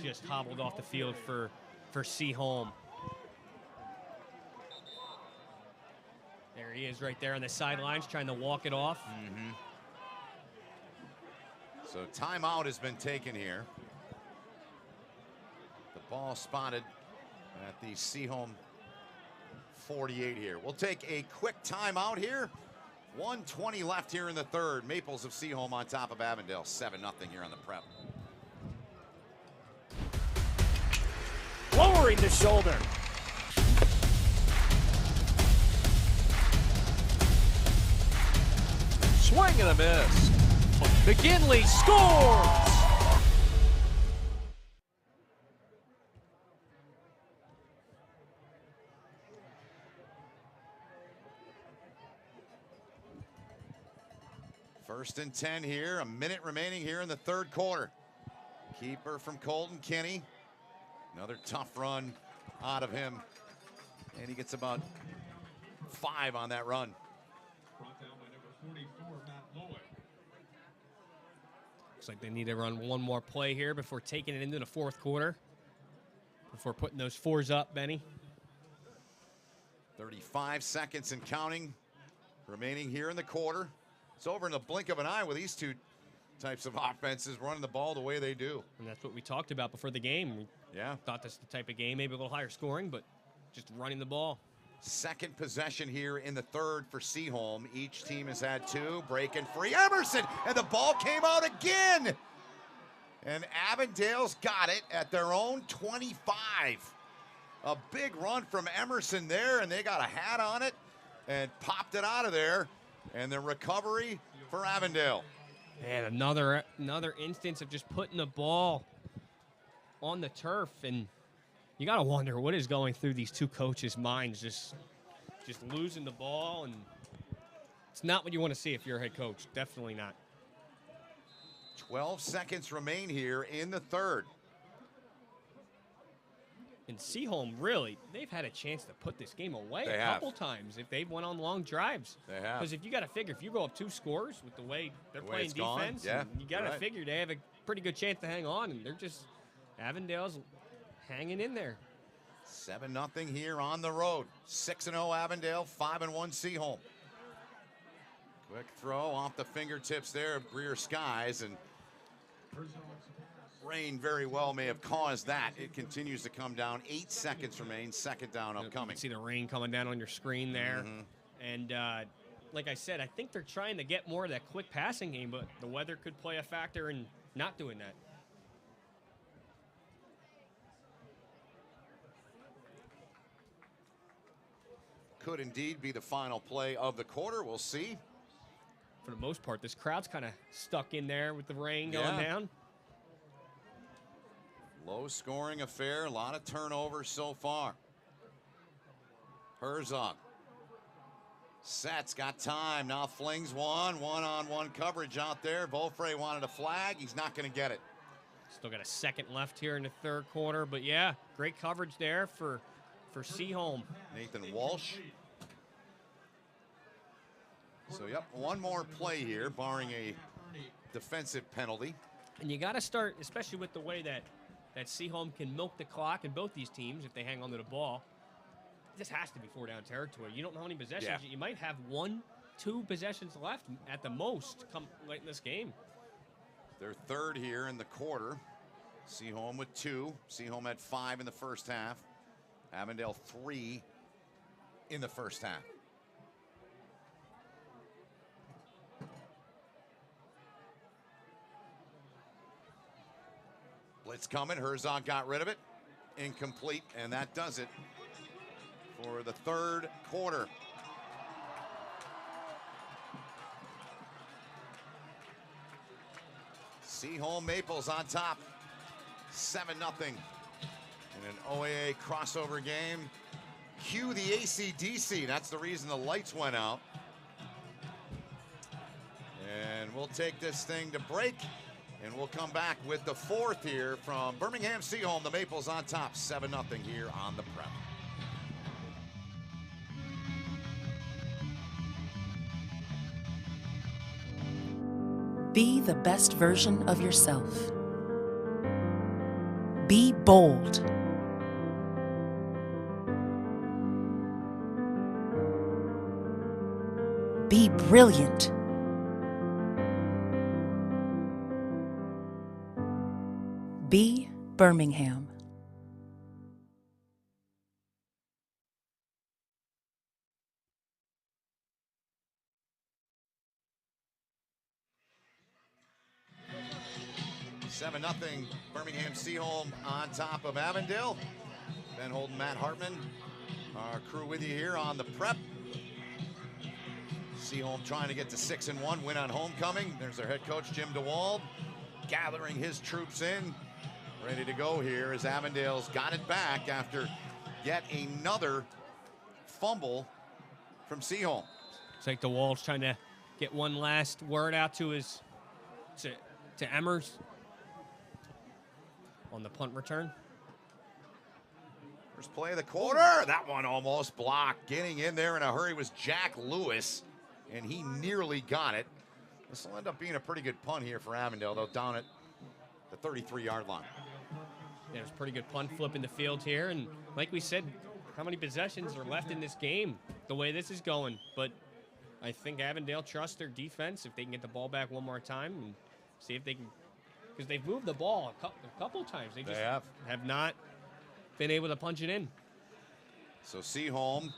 just hobbled off the field for Seaholm. There he is right there on the sidelines trying to walk it off. Mm-hmm. So timeout has been taken here. The ball spotted at the Seaholm 48 here. We'll take a quick timeout here. 1:20 left here in the 3rd. Maples of Seaholm on top of Avondale. 7-0 here on the prep. Lowering the shoulder. Swing and a miss. McGinley scores! First and 10 here. A minute remaining here in the 3rd quarter. Keeper from Colton Kinney. Another tough run out of him. And he gets about 5 on that run. Looks like they need to run one more play here before taking it into the 4th quarter. Before putting those 4s up, Benny. 35 seconds and counting remaining here in the quarter. It's over in the blink of an eye with these 2 types of offenses running the ball the way they do. And that's what we talked about before the game. We thought this was the type of game, maybe a little higher scoring, but just running the ball. Second possession here in the 3rd for Seaholm. Each team has had 2. Breaking free. Emerson! And the ball came out again! And Avondale's got it at their own 25. A big run from Emerson there, and they got a hat on it and popped it out of there. And the recovery for Avondale. Man, another instance of just putting the ball on the turf, and you got to wonder what is going through these 2 coaches' minds, just losing the ball, and it's not what you want to see if you're a head coach. Definitely not. 12 seconds remain here in the 3rd. And Seaholm, really, they've had a chance to put this game away They a have. couple times if they went on long drives. They have. Because if you got to figure, if you go up 2 scores with the way they're playing it's gone, defense, yeah, you got to right. figure they have a pretty good chance to hang on, and they're just, Avondale's hanging in there. 7-0 here on the road. 6-0 Avondale, 5-1 Seaholm. Quick throw off the fingertips there of Greer Skies, and rain very well may have caused that. It continues to come down. 8 seconds remain. 2nd down upcoming. You can see the rain coming down on your screen there. And like I said, I think they're trying to get more of that quick passing game, but the weather could play a factor in not doing that. Could indeed be the final play of the quarter. We'll see. For the most part, this crowd's kind of stuck in there with the rain going down. Low-scoring affair, a lot of turnovers so far. Herzog sets, got time, now flings one-on-one coverage out there. Beaufray wanted a flag, he's not going to get it. Still got a second left here in the third quarter, but yeah, great coverage there for Seaholm. Nathan Walsh. So, yep, one more play here, barring a defensive penalty. And you got to start, especially with the way that Seaholm can milk the clock in both these teams if they hang on to the ball. This has to be 4-down territory. You don't know how many possessions. Yeah. You might have 1-2 possessions left at the most come late in this game. Their third here in the quarter. Seaholm with 2. Seaholm had 5 in the first half. Avondale 3 in the first half. Blitz coming. Herzog got rid of it. Incomplete, and that does it for the third quarter. Seaholm Maples on top, 7-0 in an OAA crossover game. Cue the AC/DC. That's the reason the lights went out. And we'll take this thing to break, and we'll come back with the fourth here from Birmingham Seaholm. The Maples on top, 7-0 here on the Prep. Be the best version of yourself. Be bold. Be brilliant. Be Birmingham. Seven 0 Birmingham Seaholm on top of Avondale. Ben Holden, Matt Hartman, our crew with you here on the Prep. Seaholm trying to get to 6-1, win on homecoming. There's their head coach, Jim DeWald, gathering his troops in, ready to go here as Avondale's got it back after yet another fumble from Seaholm. It's like DeWald's trying to get one last word out to to Emmers on the punt return. First play of the quarter. That one almost blocked. Getting in there in a hurry was Jack Lewis, and he nearly got it. This will end up being a pretty good punt here for Avondale, though, down at the 33-yard line. Yeah, it was a pretty good punt flip in the field here, and like we said, how many possessions are left in this game, the way this is going. But I think Avondale trusts their defense if they can get the ball back one more time and see if they can, because they've moved the ball a couple times. They just have not been able to punch it in. So Seaholm,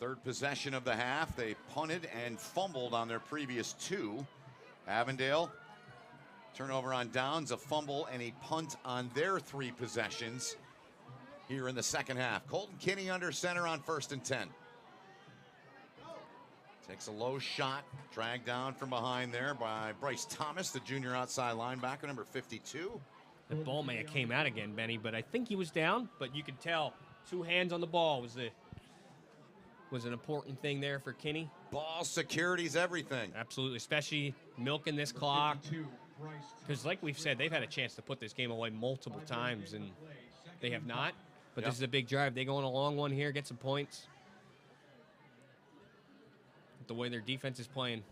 third possession of the half. They punted and fumbled on their previous two. Avondale, turnover on downs, a fumble, and a punt on their three possessions here in the second half. Colton Kinney under center on 1st and 10. Takes a low shot, dragged down from behind there by Bryce Thomas, the junior outside linebacker, number 52. The ball may have came out again, Benny, but I think he was down. But you could tell 2 hands on the ball was an important thing there for Kinney. Ball security's everything. Absolutely, especially milking this clock. Because like we've said, they've had a chance to put this game away multiple times, and they have not. But this is a big drive. They go on a long one here, get some points. The way their defense is playing.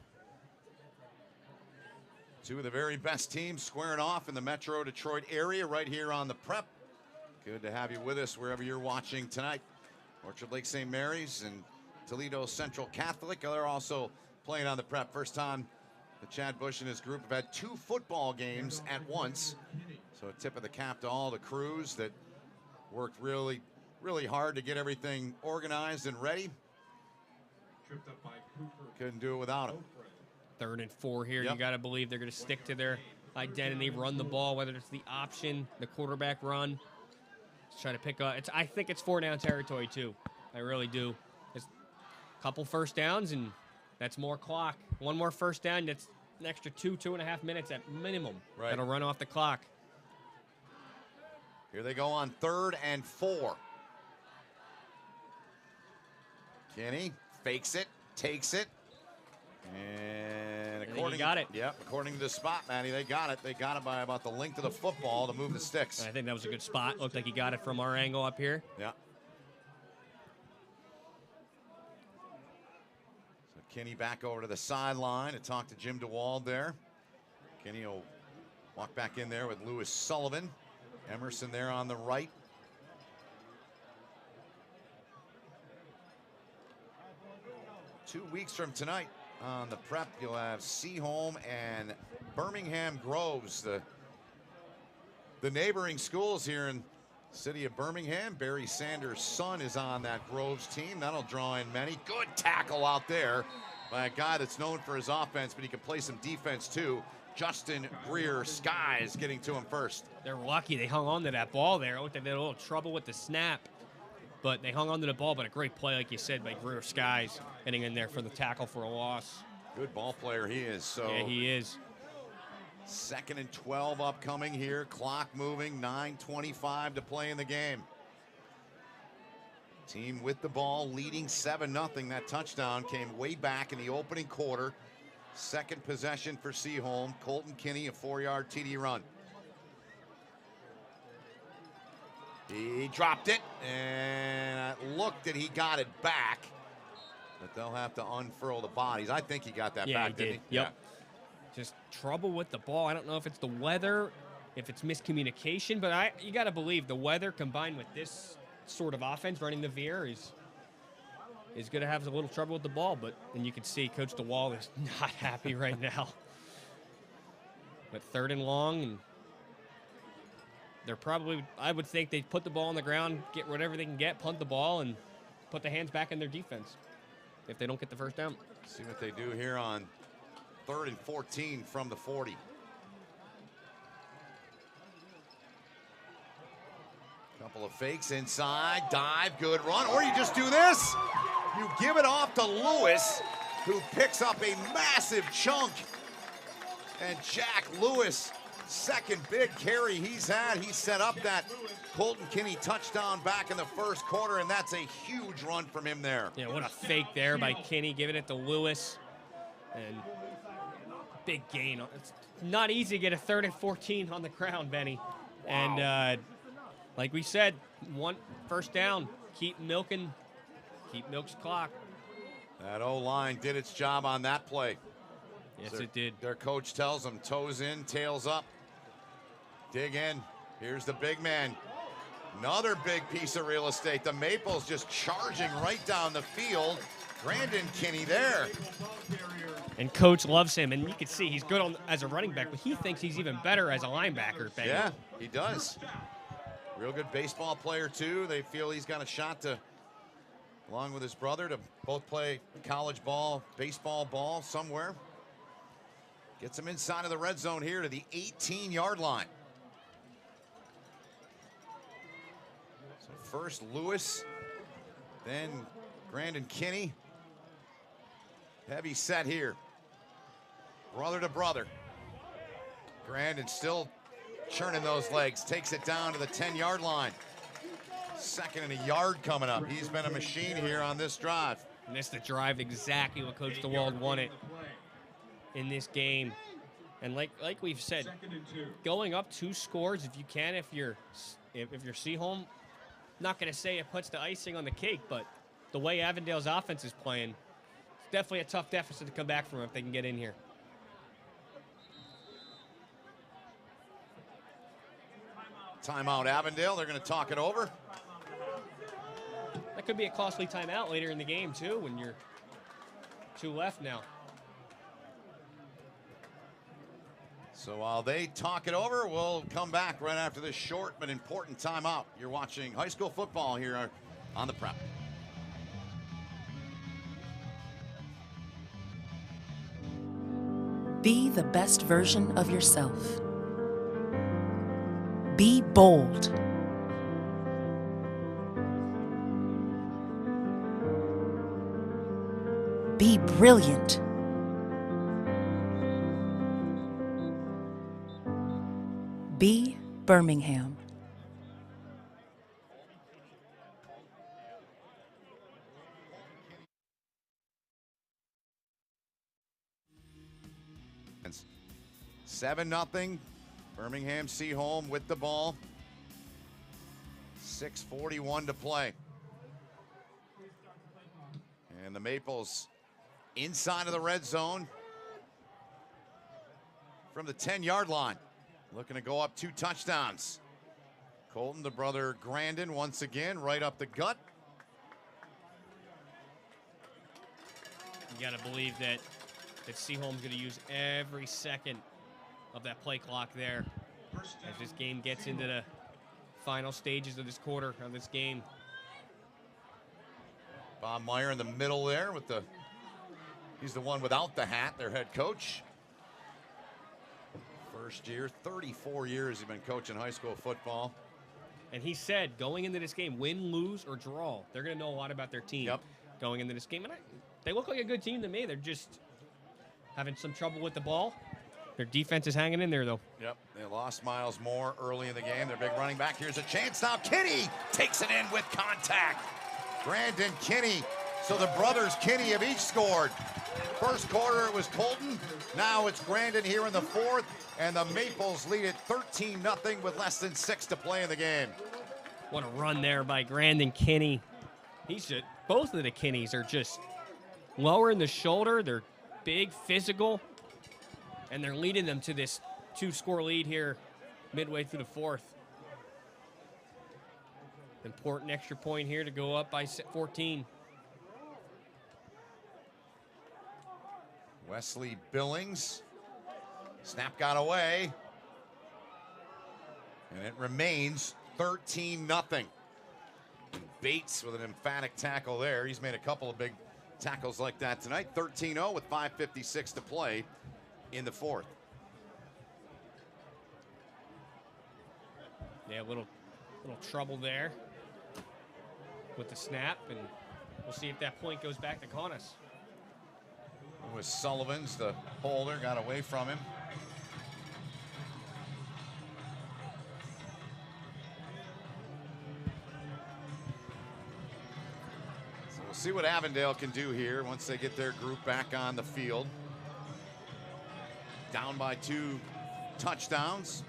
Two of the very best teams squaring off in the Metro Detroit area right here on the Prep. Good to have you with us wherever you're watching tonight. Orchard Lake St. Mary's and Toledo Central Catholic. They're also playing on the Prep. First time that Chad Bush and his group have had 2 football games at once. So a tip of the cap to all the crews that worked really, really hard to get everything organized and ready. Couldn't do it without him. 3rd and 4 here. You got to believe they're going to stick to their identity, run the ball, whether it's the option, the quarterback run. Just try to pick up. I think it's 4-down territory, too. I really do. It's a couple first downs, and that's more clock. One more first down, an extra 2.5 minutes at minimum. Right. That'll run off the clock. Here they go on 3rd and 4. Kenny fakes it, takes it, and according, he got it. Yep, according to the spot, Matty, they got it. They got it by about the length of the football to move the sticks. I think that was a good spot. Looked like he got it from our angle up here. Yeah. So Kenny back over to the sideline to talk to Jim DeWald there. Kenny will walk back in there with Lewis Sullivan. Emerson there on the right. Two weeks from tonight on the prep, you'll have Seaholm and Birmingham Groves, the neighboring schools here in the city of Birmingham. Barry Sanders' son is on that Groves team. That'll draw in many. Good tackle out there by a guy that's known for his offense, but he can play some defense too. Justin Greer Skies getting to him first. They're lucky they hung on to that ball there. Looked like they had a little trouble with the snap, but they hung on to the ball. But a great play, like you said, by Greer Skies, getting in there for the tackle for a loss. Good ball player he is. So yeah, he is. 2nd and 12 upcoming here. Clock moving, 9:25 to play in the game. Team with the ball, leading 7-0. That touchdown came way back in the opening quarter. Second possession for Seaholm. Colton Kinney, a 4-yard TD run. He dropped it, and it looked that he got it back. But they'll have to unfurl the bodies. I think he got that back, didn't he? Yep. Yeah. Just trouble with the ball. I don't know if it's the weather, if it's miscommunication, but you got to believe the weather combined with this sort of offense running the veer is going to have a little trouble with the ball. And you can see Coach DeWall is not happy right now. But 3rd and long, and they're probably, I would think they'd put the ball on the ground, get whatever they can get, punt the ball, and put the hands back in their defense if they don't get the first down. See what they do here on 3rd and 14 from the 40. Couple of fakes inside, dive, good run, or you just do this. You give it off to Lewis, who picks up a massive chunk. And Jack Lewis, second big carry he's had. He set up that Colton Kinney touchdown back in the first quarter, and that's a huge run from him there. Yeah, what a fake there by Kinney, giving it to Lewis. And big gain. It's not easy to get a 3rd and 14 on the ground, Benny. Wow. And like we said, one first down, keep milking Milk's clock. That O-line did its job on that play. Yes, it did. Their coach tells them, toes in, tails up. Dig in. Here's the big man. Another big piece of real estate. The Maples just charging right down the field. Brandon Kinney there. And coach loves him, and you can see he's good as a running back, but he thinks he's even better as a linebacker. Benny. Yeah, he does. Real good baseball player, too. They feel he's got a shot to, along with his brother, to both play college ball, baseball ball somewhere. Gets him inside of the red zone here to the 18-yard line. So first Lewis, then Brandon Kinney. Heavy set here. Brother to brother. Brandon still churning those legs. Takes it down to the 10-yard line. 2nd and a yard coming up. He's been a machine here on this drive. Missed the drive, exactly what Coach DeWald wanted in this game. And like we've said, going up 2 scores if you can, if you're Seaholm, not going to say it puts the icing on the cake, but the way Avondale's offense is playing, it's definitely a tough deficit to come back from if they can get in here. Timeout Avondale. They're going to talk it over. That could be a costly timeout later in the game, too, when you're 2 left now. So while they talk it over, we'll come back right after this short but important timeout. You're watching high school football here on the Prep. Be the best version of yourself. Be bold. Be brilliant. Be Birmingham. It's 7-0. Birmingham Seaholm with the ball. 6:41 to play. And the Maples inside of the red zone from the 10-yard line. Looking to go up 2 touchdowns. Colton, the brother Grandin, once again, right up the gut. You got to believe that Seaholm's going to use every second of that play clock there as this game gets into the final stages of this quarter of this game. Bob Meyer in the middle there with he's the one without the hat, their head coach. First year, 34 years he's been coaching high school football. And he said going into this game, win, lose, or draw, they're going to know a lot about their team going into this game. And they look like a good team to me. They're just having some trouble with the ball. Their defense is hanging in there, though. Yep, they lost Miles Moore early in the game. Their big running back. Here's a chance now. Kinney takes it in with contact. Brandon Kinney. So the brothers Kinney have each scored. First quarter it was Colton. Now it's Grandin here in the fourth. And the Maples lead it 13-0 with less than 6 to play in the game. What a run there by Brandon Kinney. Both of the Kinneys are just lower in the shoulder. They're big, physical. And they're leading them to this 2-score lead here midway through the fourth. Important extra point here to go up by 14. Wesley Billings. Snap got away. And it remains 13-0. Bates with an emphatic tackle there. He's made a couple of big tackles like that tonight. 13-0 with 5:56 to play in the fourth. Yeah, a little trouble there with the snap, and we'll see if that point goes back to Connus. It was Sullivan's, the holder, got away from him. So we'll see what Avondale can do here once they get their group back on the field. Down by 2 touchdowns.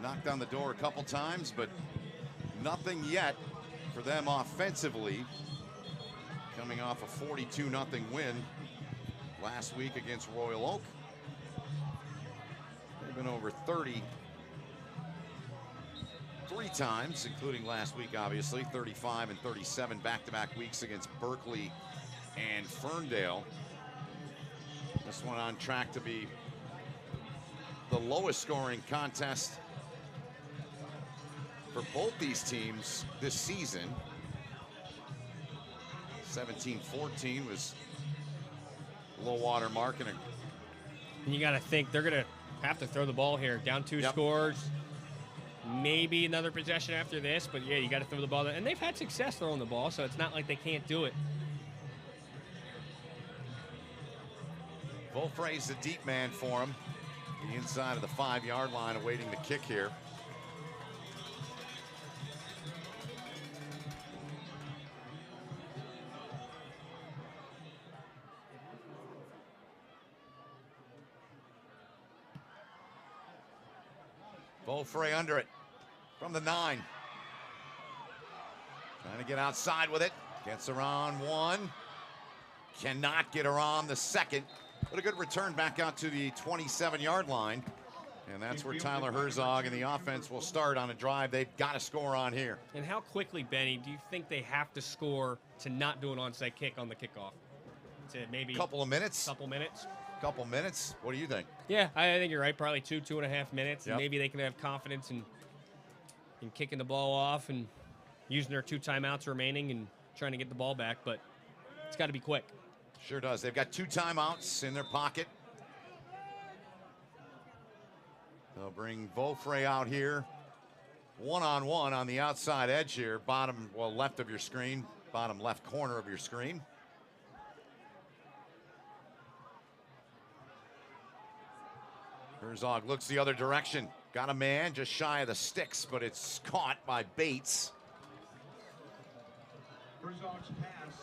Knocked on the door a couple times, but nothing yet for them offensively. Coming off a 42-0 win last week against Royal Oak. They've been over 30 3 times, including last week, obviously. 35 and 37 back-to-back weeks against Berkeley and Ferndale. This one on track to be the lowest scoring contest for both these teams this season. 17-14 was low water mark. And you got to think they're going to have to throw the ball here. Down 2 scores. Maybe another possession after this, but yeah, you got to throw the ball. And they've had success throwing the ball, so it's not like they can't do it. Volfrey's the deep man for him. The inside of the 5-yard line awaiting the kick here. Volfrey under it from the 9. Trying to get outside with it. Gets around 1. Cannot get around the 2nd. But a good return back out to the 27-yard line. And that's where Tyler Herzog and the offense will start on a drive they've got to score on here. And how quickly, Benny, do you think they have to score to not do an onside kick on the kickoff? To maybe a couple of minutes? Couple minutes. Couple minutes. What do you think? Yeah, I think you're right. Probably 2.5 minutes. And maybe they can have confidence in kicking the ball off and using their 2 timeouts remaining and trying to get the ball back. But it's got to be quick. Sure does. They've got 2 timeouts in their pocket. They'll bring Volfrey out here. One-on-one on the outside edge here. Bottom, well, left of your screen. Bottom left corner of your screen. Herzog looks the other direction. Got a man just shy of the sticks, but it's caught by Bates. Herzog's pass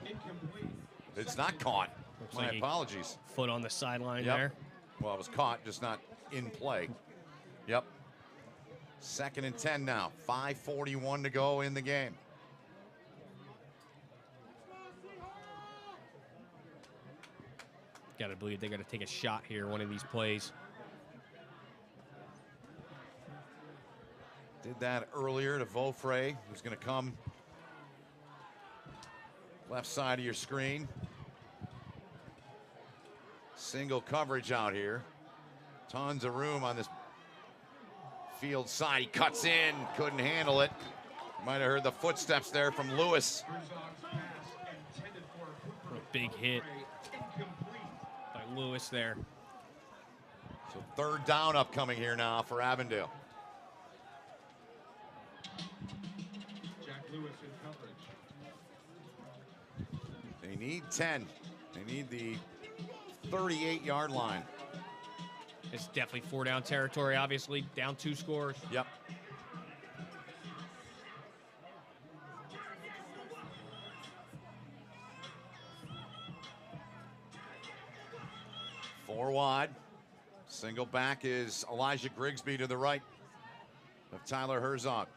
incomplete. It's not caught. Looks My like apologies. Foot on the sideline Yep. there. Well, it was caught, just not in play. Yep. 2nd and 10 now. 5:41 to go in the game. Got to believe they got to take a shot here, one of these plays. Did that earlier to Vaufray, who's going to come left side of your screen. Single coverage out here. Tons of room on this field side. He cuts in, couldn't handle it. Might have heard the footsteps there from Lewis. A big hit by Lewis there. So 3rd down upcoming here now for Avondale. Jack Lewis in coverage. They need 10. They need the 38-yard line. It's definitely 4-down territory, obviously. Down 2 scores. Yep. Four wide. Single back is Elijah Grigsby to the right of Tyler Herzog.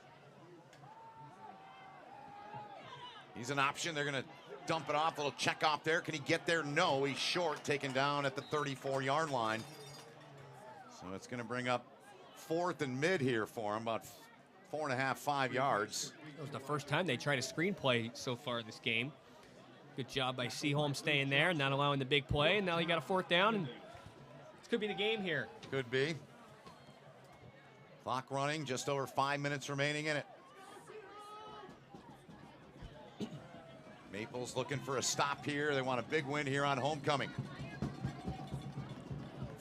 He's an option. They're going to dump it off. A little check off there. Can he get there? No, he's short, taken down at the 34-yard line. So it's going to bring up 4th and mid here for him, about 4.5, 5 yards. It was the first time they tried a screenplay so far this game. Good job by Seaholm staying there, not allowing the big play, and now he got a 4th down, and this could be the game here. Could be. Clock running, just over 5 minutes remaining in it. Maples looking for a stop here. They want a big win here on homecoming.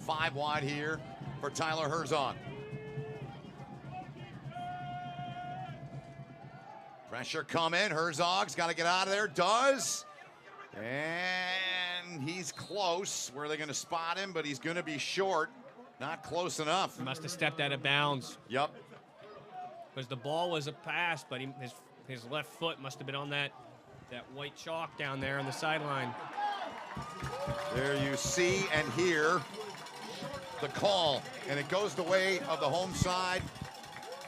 5 wide here for Tyler Herzog. Pressure coming. Herzog's got to get out of there. Does. And he's close. Where are they going to spot him? But he's going to be short. Not close enough. He must have stepped out of bounds. Yep. Because the ball was a pass, but his left foot must have been on that white chalk down there on the sideline. There you see and hear the call, and it goes the way of the home side,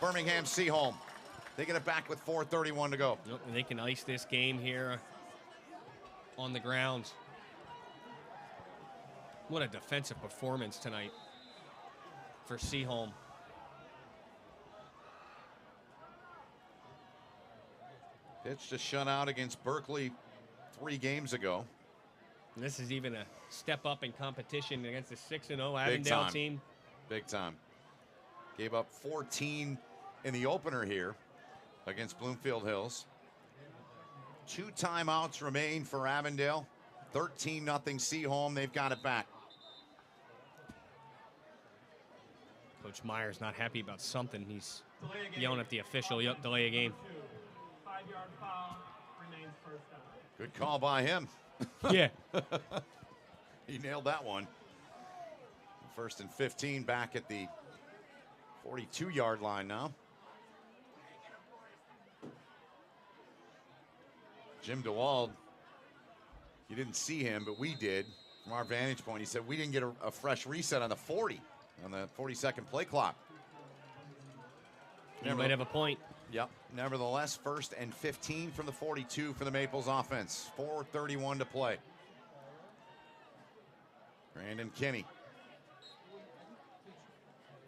Birmingham Seaholm. They get it back with 4:31 to go. Yep, and they can ice this game here on the ground. What a defensive performance tonight for Seaholm. Pitched a shutout against Berkeley 3 games ago. And this is even a step up in competition against the 6-0 Avondale team. Big time. Gave up 14 in the opener here against Bloomfield Hills. 2 timeouts remain for Avondale. 13-0 Seaholm. They've got it back. Coach Myers not happy about something. He's yelling at the official. Yep, delay a game. 5-yard foul, remains 1st down. Good call by him. Yeah. He nailed that one. 1st and 15 back at the 42-yard line now. Jim DeWald, you didn't see him, but we did. From our vantage point, he said we didn't get a fresh reset on the 40, on the 40-second play clock. You might have a point. Yep. Nevertheless, 1st and 15 from the 42 for the Maples offense. 4:31 to play. Brandon Kinney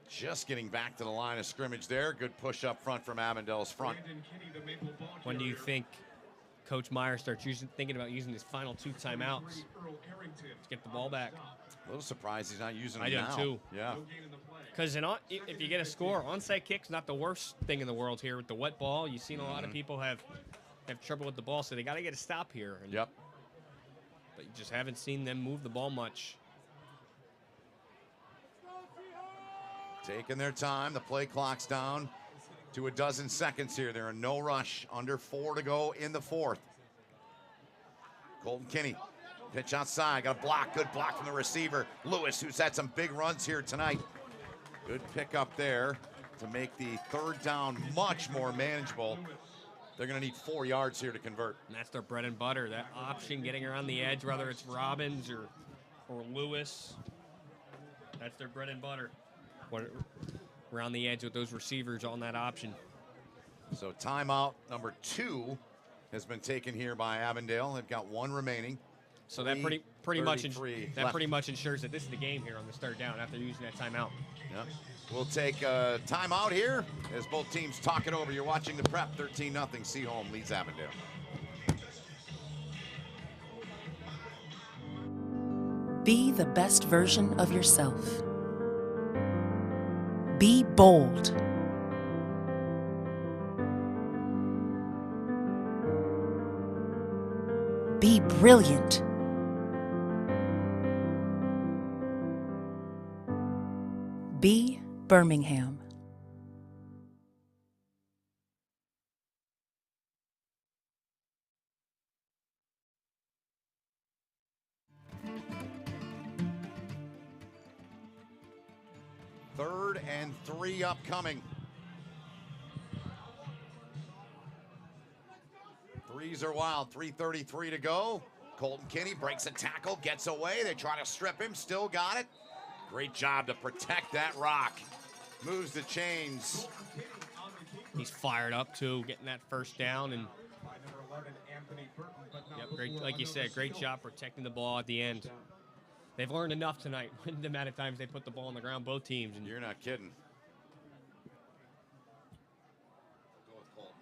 just getting back to the line of scrimmage there. Good push up front from Avondale's front. When do you think Coach Myers starts thinking about using his final 2 timeouts to get the ball back? A little surprised he's not using them now. I do too. Yeah. Because if you get a score, onside kick's not the worst thing in the world here with the wet ball. You've seen a lot of people have trouble with the ball, so they got to get a stop here. And, yep. But you just haven't seen them move the ball much. Taking their time. The play clock's down to 12 seconds here. They're in no rush. Under 4 to go in the 4th. Colton Kinney Pitch outside, got a block, good block from the receiver. Lewis, who's had some big runs here tonight. Good pickup there to make the third down much more manageable. They're going to need 4 yards here to convert. And that's their bread and butter, that option getting around the edge, whether it's Robbins or Lewis. That's their bread and butter. Around the edge with those receivers on that option. So timeout number 2 has been taken here by Avondale. They've got 1 remaining. So that pretty much ensures that this is the game here on this third down after using that timeout. Yep. We'll take a timeout here as both teams talk it over. You're watching the prep. 13-0. Seaholm leads Avondale. Be the best version of yourself. Be bold. Be brilliant. Be Birmingham. Third and 3 upcoming. Threes are wild. 3:33 to go. Colton Kinney breaks a tackle, gets away. They try to strip him, still got it. Great job to protect that rock. Moves the chains. He's fired up too, getting that first down. And yep, great, like you said, great job protecting the ball at the end. They've learned enough tonight. The amount of times they put the ball on the ground, both teams. And you're not kidding. Go with Colton.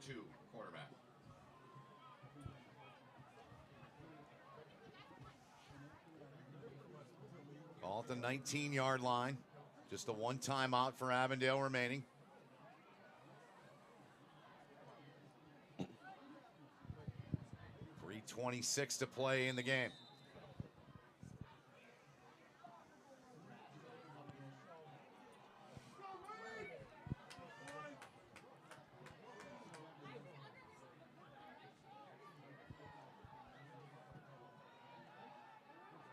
2, quarterback. Ball at the 19-yard line. Just a 1 timeout for Avondale remaining. .326 to play in the game.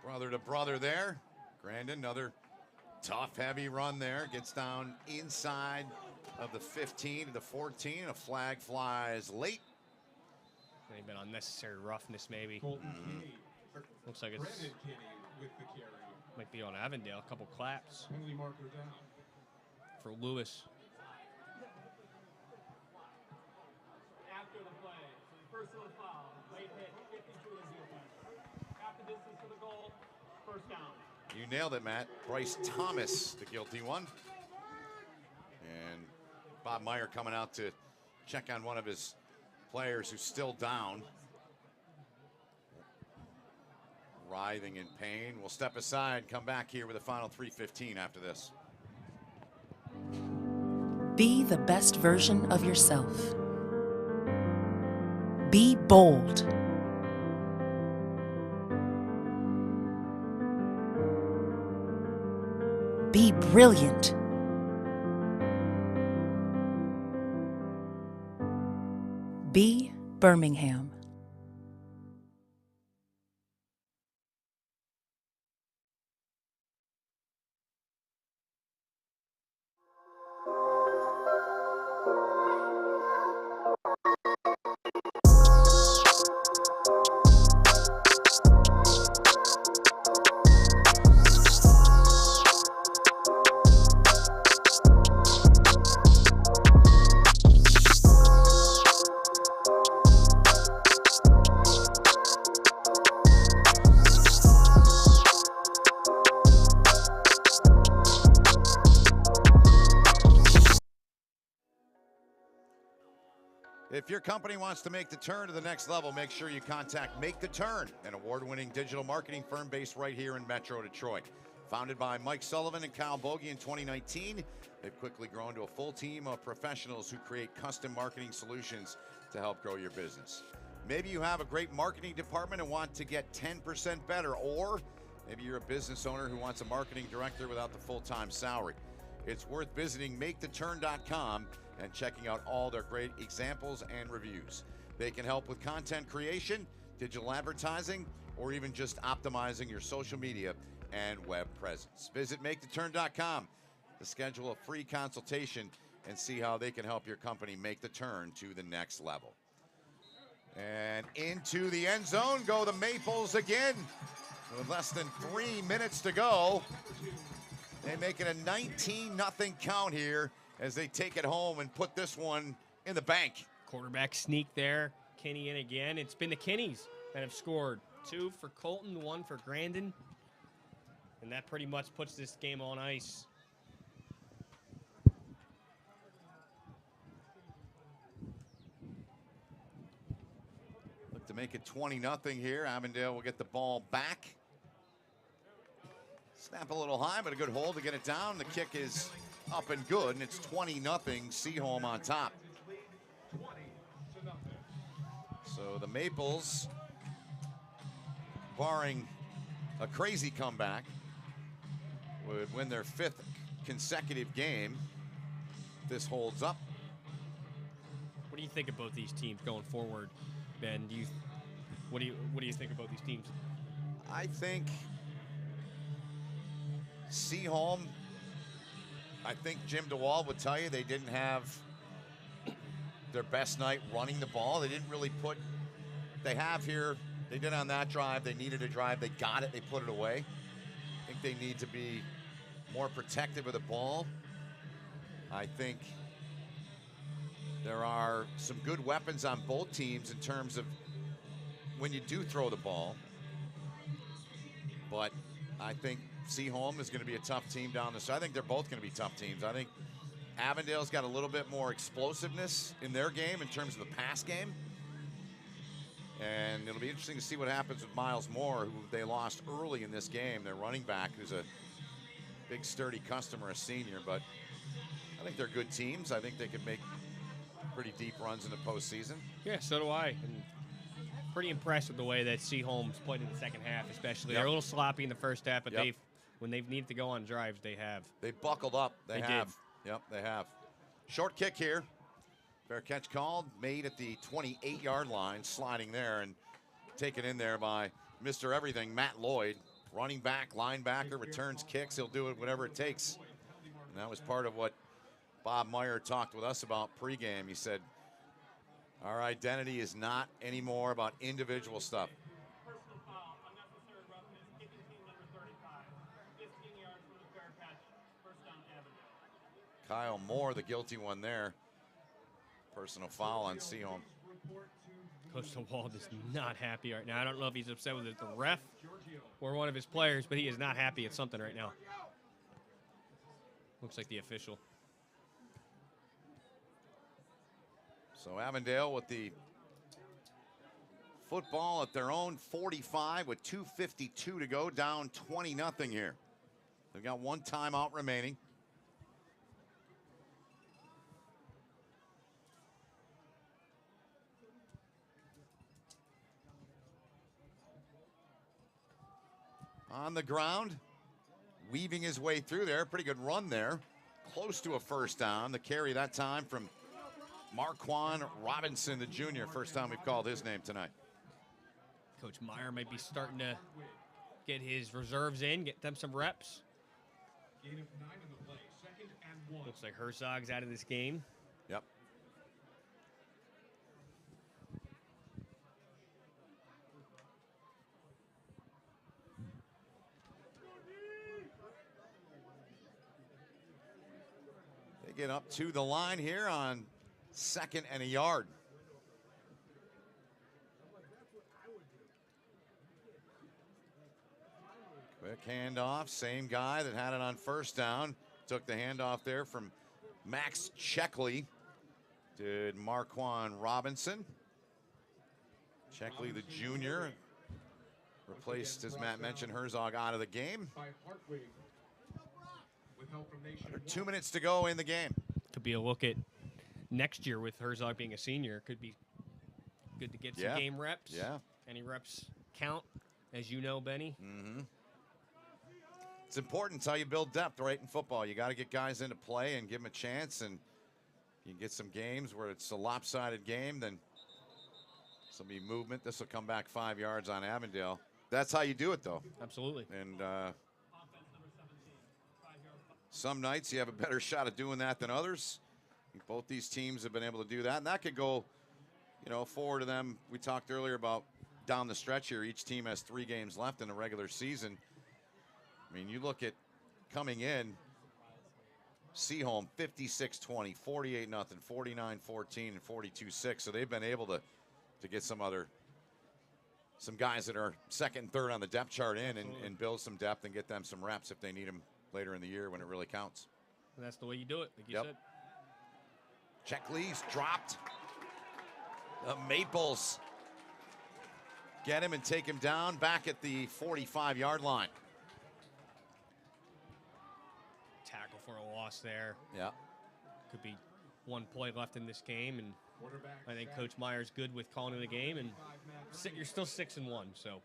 Brother to brother there. Grandin, another tough, heavy run there. Gets down inside of the 15 to the 14, and a flag flies late. Maybe been unnecessary roughness, maybe. Looks like it's might be on Avondale. A couple claps for Lewis. After the play, personal foul, late hit, 52 is the offense. Half the distance to the goal, first down. You nailed it, Matt. Bryce Thomas, the guilty one. And Bob Meyer coming out to check on one of his players who's still down. Writhing in pain. We'll step aside, come back here with a final 3:15 after this. Be the best version of yourself. Be bold. Be brilliant. Be Birmingham. If your company wants to make the turn to the next level, make sure you contact Make the Turn, an award-winning digital marketing firm based right here in Metro Detroit. Founded by Mike Sullivan and Kyle Bogie in 2019, they've quickly grown to a full team of professionals who create custom marketing solutions to help grow your business. Maybe you have a great marketing department and want to get 10% better, or maybe you're a business owner who wants a marketing director without the full-time salary. It's worth visiting MakeTheTurn.com and checking out all their great examples and reviews. They can help with content creation, digital advertising, or even just optimizing your social media and web presence. Visit MakeTheTurn.com to schedule a free consultation and see how they can help your company make the turn to the next level. And into the end zone go the Maples again. With less than 3 minutes to go, they make it a 19-0 count here as they take it home and put this one in the bank. Quarterback sneak there. Kinney in again. It's been the Kinneys that have scored. 2 for Colton, 1 for Grandin. And that pretty much puts this game on ice. Look to make it 20-0 here. Avondale will get the ball back. Snap a little high, but a good hold to get it down. The kick is up and good, and it's 20-0. Seaholm on top. So the Maples, barring a crazy comeback, would win their 5th consecutive game. This holds up. What do you think about these teams going forward, Ben? What do you think about these teams? I think Seaholm, I think Jim DeWall would tell you they didn't have their best night running the ball. They didn't really put, they have here, they did on that drive, they needed a drive, they got it, they put it away. I think they need to be more protective of the ball. I think there are some good weapons on both teams in terms of when you do throw the ball. But I think Seaholm is going to be a tough team down the stretch. I think they're both going to be tough teams. I think Avondale's got a little bit more explosiveness in their game in terms of the pass game. And it'll be interesting to see what happens with Miles Moore, who they lost early in this game. Their running back, who's a big, sturdy customer, a senior. But I think they're good teams. I think they could make pretty deep runs in the postseason. Yeah, so do I. And pretty impressed with the way that Seaholm's played in the second half, especially. Yep. They're a little sloppy in the first half, but Yep. when they've needed to go on drives, they have. They buckled up. They have. Did. Yep, they have. Short kick here. Fair catch called, made at the 28-yard line, sliding there and taken in there by Mr. Everything, Matt Lloyd. Running back, linebacker, returns kicks. He'll do it whatever it takes. And that was part of what Bob Meyer talked with us about pregame. He said, our identity is not anymore about individual stuff. Personal foul, unnecessary roughness, kicking team number 35. 15 yards from the fair catch, first down Avondale. Kyle Moore, the guilty one there. Personal foul on Seaholm. Coach DeWald is not happy right now. I don't know if he's upset with the ref or one of his players, but he is not happy at something right now. Looks like the official. So Avondale with the football at their own 45 with 2:52 to go, down 20-0 here. They've got one timeout remaining. On the ground, weaving his way through there. Pretty good run there. Close to a first down. The carry that time from Marquand Robinson, the junior. First time we've called his name tonight. Coach Meyer might be starting to get his reserves in, get them some reps. Gain of 9 on the play, 2nd and 1. Looks like Herzog's out of this game. Yep. They get up to the line here on 2nd and a yard. Quick handoff, same guy that had it on first down. Took the handoff there from Max Checkley. Did Marquand Robinson. Checkley, the junior, replaced, as Matt mentioned, Herzog out of the game. Under 2 minutes to go in the game. Could be a look at next year with Herzog being a senior. Could be good to get some game reps. Yeah. Any reps count, as you know, Benny. Mm-hmm. It's important. It's how you build depth, right, in football. You got to get guys into play and give them a chance, and you can get some games where it's a lopsided game, then this will be movement. This will come back 5 yards on Avondale. that's how you do it, though. Absolutely. And some nights you have a better shot at doing that than others. I think both these teams have been able to do that, and that could go, you know, forward to them. We talked earlier about down the stretch here. Each team has 3 games left in the regular season. I mean, you look at coming in, Seaholm 56-20, 48-0, 49-14, and 42-6. So they've been able to get some guys that are second and third on the depth chart in and build some depth and get them some reps if they need them later in the year when it really counts. And that's the way you do it, like you said. Check Lee's dropped. The Maples get him and take him down back at the 45-yard line. Tackle for a loss there. Yeah. Could be 1 play left in this game, and I think Coach Myers good with calling it a game. And you're still 6-1, so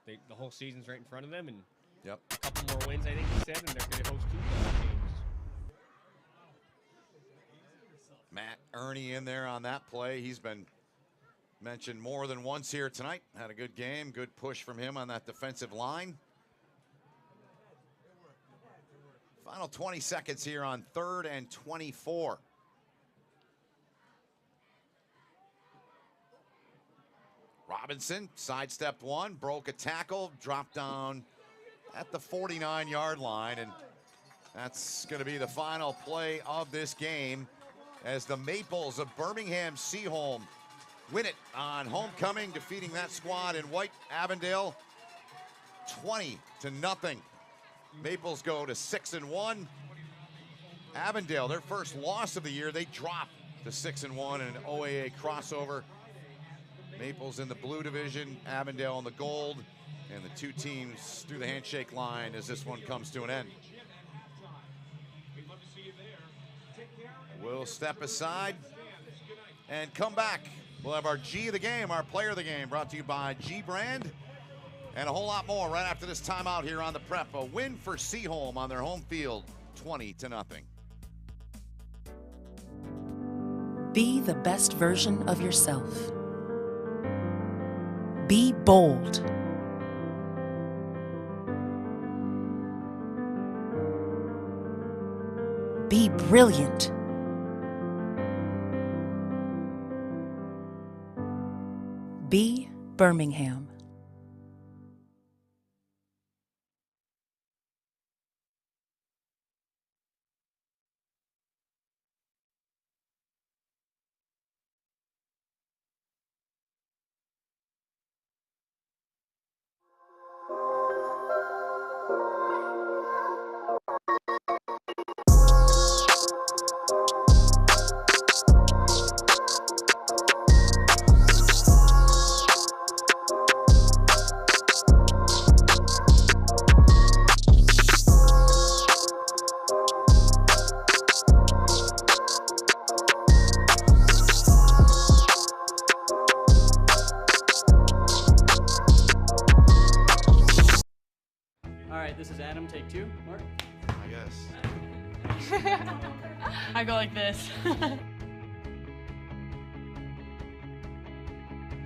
the whole season's right in front of them, and a couple more wins, I think he said, and they're going to host 2 playoff games. Matt Ernie in there on that play. He's been mentioned more than once here tonight. Had a good game, good push from him on that defensive line. Final 20 seconds here on 3rd and 24. Robinson sidestepped one, broke a tackle, dropped down at the 49-yard line, and that's going to be the final play of this game as the Maples of Birmingham Seaholm win it on homecoming, defeating that squad in white, Avondale, 20-0. Maples go to 6-1. Avondale, their first loss of the year, they drop to 6-1 in an OAA crossover. Maples in the blue division, Avondale in the gold, and the 2 teams through the handshake line as this one comes to an end. We'll step aside and come back. We'll have our G of the game, our player of the game, brought to you by G Brand, and a whole lot more right after this timeout here on the Prep. A win for Seaholm on their home field, 20-0. Be the best version of yourself. Be bold. Be brilliant. Be Birmingham. This is Adam, take 2. Mark? I guess. I go like this.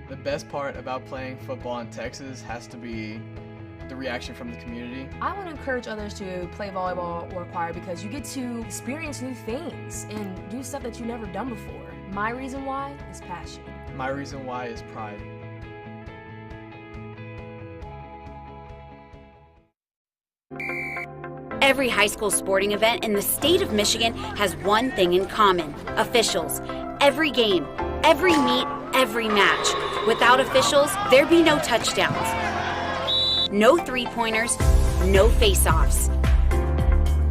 The best part about playing football in Texas has to be the reaction from the community. I want to encourage others to play volleyball or choir because you get to experience new things and do stuff that you've never done before. My reason why is passion. My reason why is pride. Every high school sporting event in the state of Michigan has one thing in common: officials. Every game, every meet, every match. Without officials, there'd be no touchdowns, no three-pointers, no face-offs.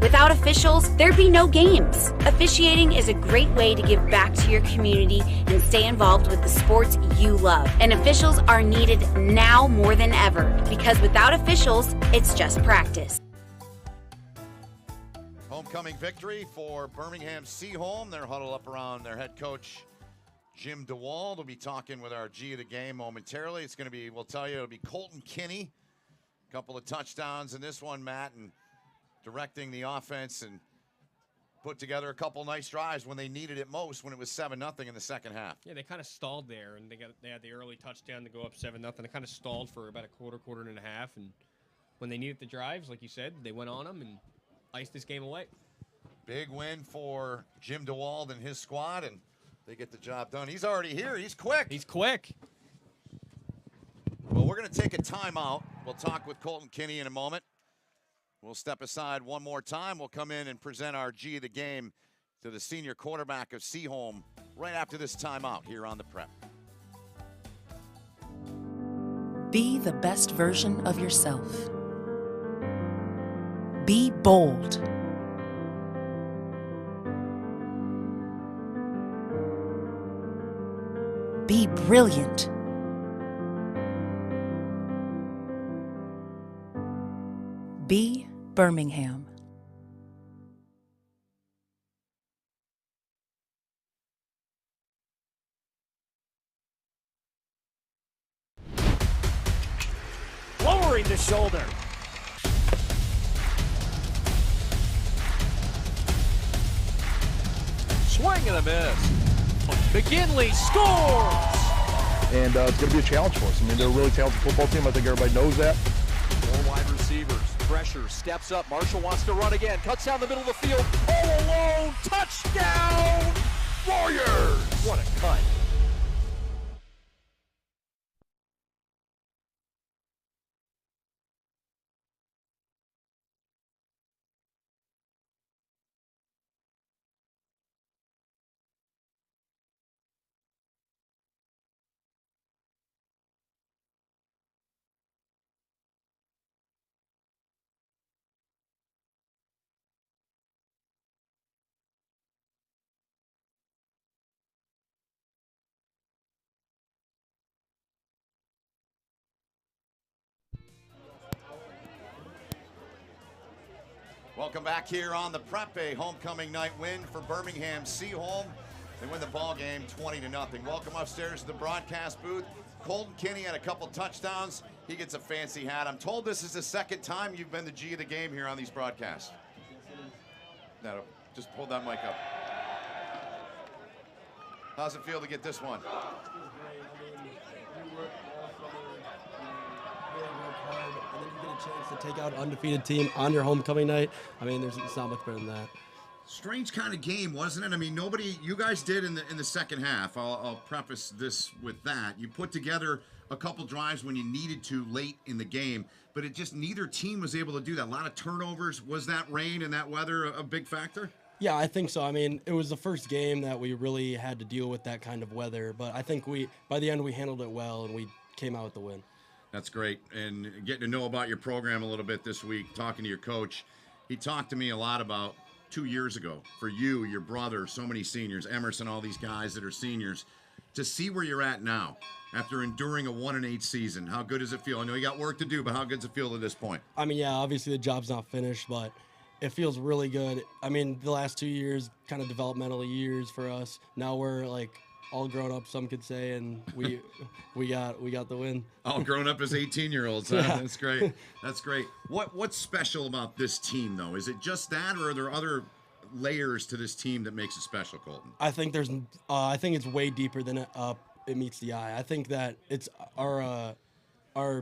Without officials, there'd be no games. Officiating is a great way to give back to your community and stay involved with the sports you love. And officials are needed now more than ever, because without officials, it's just practice. Homecoming victory for Birmingham Seaholm. They're huddled up around their head coach, Jim DeWald. We'll be talking with our G of the game momentarily. It's going to be, we'll tell you, it'll be Colton Kinney. A couple of touchdowns in this one, Matt, and directing the offense and put together a couple nice drives when they needed it most, when it was 7-0 in the second half. Yeah, they kind of stalled there, and they had the early touchdown to go up 7-0. They kind of stalled for about a quarter and a half, and when they needed the drives, like you said, they went on them and iced this game away. Big win for Jim DeWald and his squad, and they get the job done. He's already here. He's quick. He's quick. Well, we're going to take a timeout. We'll talk with Colton Kinney in a moment. We'll step aside one more time. We'll come in and present our G of the game to the senior quarterback of Seaholm right after this timeout here on the Prep. Be the best version of yourself. Be bold. Be brilliant. Be Birmingham. Lowering the shoulder. Swing and a miss. McKinley scores! And it's going to be a challenge for us. I mean, they're a really talented football team. I think everybody knows that. 4 wide receivers. Pressure, steps up. Marshall wants to run again. Cuts down the middle of the field. All alone. Touchdown! Warriors! What a cut. Welcome back here on the Prep, a homecoming night win for Birmingham Seaholm. They win the ball game 20-0. Welcome upstairs to the broadcast booth. Colton Kinney had a couple touchdowns. He gets a fancy hat. I'm told this is the second time you've been the G of the game here on these broadcasts. No, just pull that mic up. How's it feel to get this one? And then you get a chance to take out an undefeated team on your homecoming night. I mean, it's not much better than that. Strange kind of game, wasn't it? I mean, you guys did in the second half. I'll preface this with that. You put together a couple drives when you needed to late in the game, but neither team was able to do that. A lot of turnovers. Was that rain and that weather a big factor? Yeah, I think so. I mean, it was the first game that we really had to deal with that kind of weather, but I think by the end we handled it well and we came out with the win. That's great. And getting to know about your program a little bit this week, talking to your coach, he talked to me a lot about 2 years ago, for you, your brother, so many seniors, Emerson, all these guys that are seniors, to see where you're at now after enduring a 1-8 season. How good does it feel? I know you got work to do, but how good does it feel to this point? I mean, yeah, obviously the job's not finished, but it feels really good. I mean, the last 2 years, kind of developmental years for us. Now we're like all grown up, some could say, and we got the win. All grown up as 18-year-olds. Huh? Yeah. That's great. That's great. What's special about this team, though? Is it just that, or are there other layers to this team that makes it special, Colton? I think I think it's way deeper than it meets the eye. I think that it's our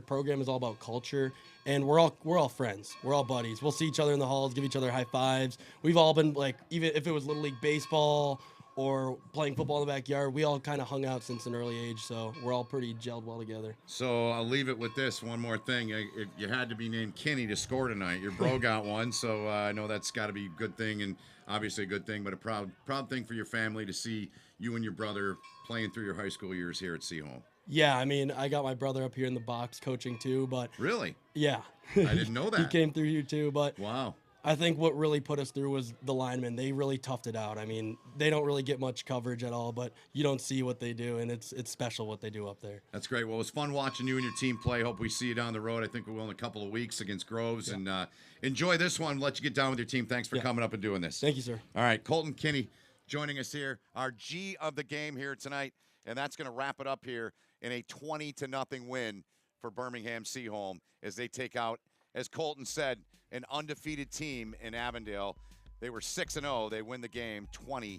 program is all about culture, and we're all friends. We're all buddies. We'll see each other in the halls, give each other high fives. We've all been like, even if it was Little League baseball or playing football in the backyard, we all kind of hung out since an early age, so we're all pretty gelled well together. So I'll leave it with this one more thing. You had to be named Kinney to score tonight. Your bro got one, so I know that's got to be a good thing, and obviously a good thing, but a proud thing for your family to see you and your brother playing through your high school years here at Seaholm. Yeah, I mean, I got my brother up here in the box coaching too, but... Really? Yeah. I didn't know that. He came through here too, but... Wow. I think what really put us through was the linemen. They really toughed it out. I mean, they don't really get much coverage at all, but you don't see what they do, and it's special what they do up there. That's great. Well, it was fun watching you and your team play. Hope we see you down the road. I think we will in a couple of weeks against Groves. Yeah. And enjoy this one. Let you get down with your team. Thanks for coming up and doing this. Thank you, sir. All right, Colton Kinney joining us here, our G of the game here tonight, and that's going to wrap it up here in a 20-0 win for Birmingham Seaholm as they take out, as Colton said, an undefeated team in Avondale. They were 6-0. They win the game 20-0.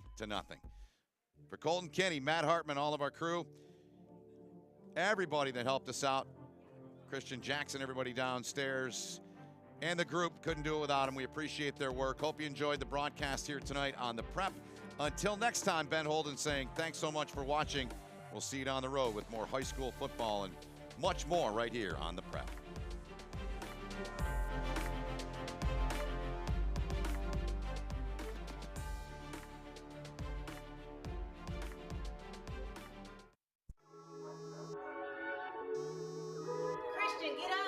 For Colton Kenny, Matt Hartman, all of our crew, everybody that helped us out, Christian Jackson, everybody downstairs, and the group, couldn't do it without them. We appreciate their work. Hope you enjoyed the broadcast here tonight on the Prep. Until next time, Ben Holden saying thanks so much for watching. We'll see you down the road with more high school football and much more right here on the Prep. Christian, get up!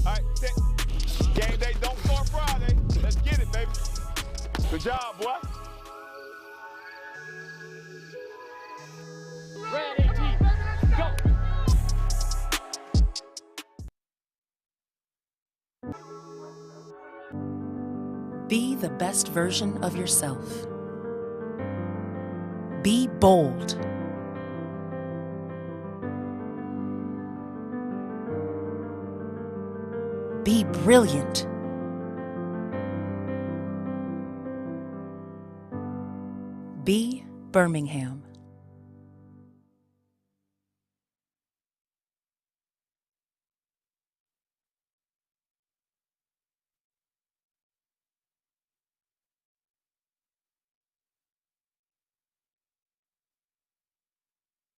All right, game day don't start Friday. Let's get it, baby. Good job, boy. Ready, go. Be the best version of yourself. Be bold. Be brilliant. Be Birmingham.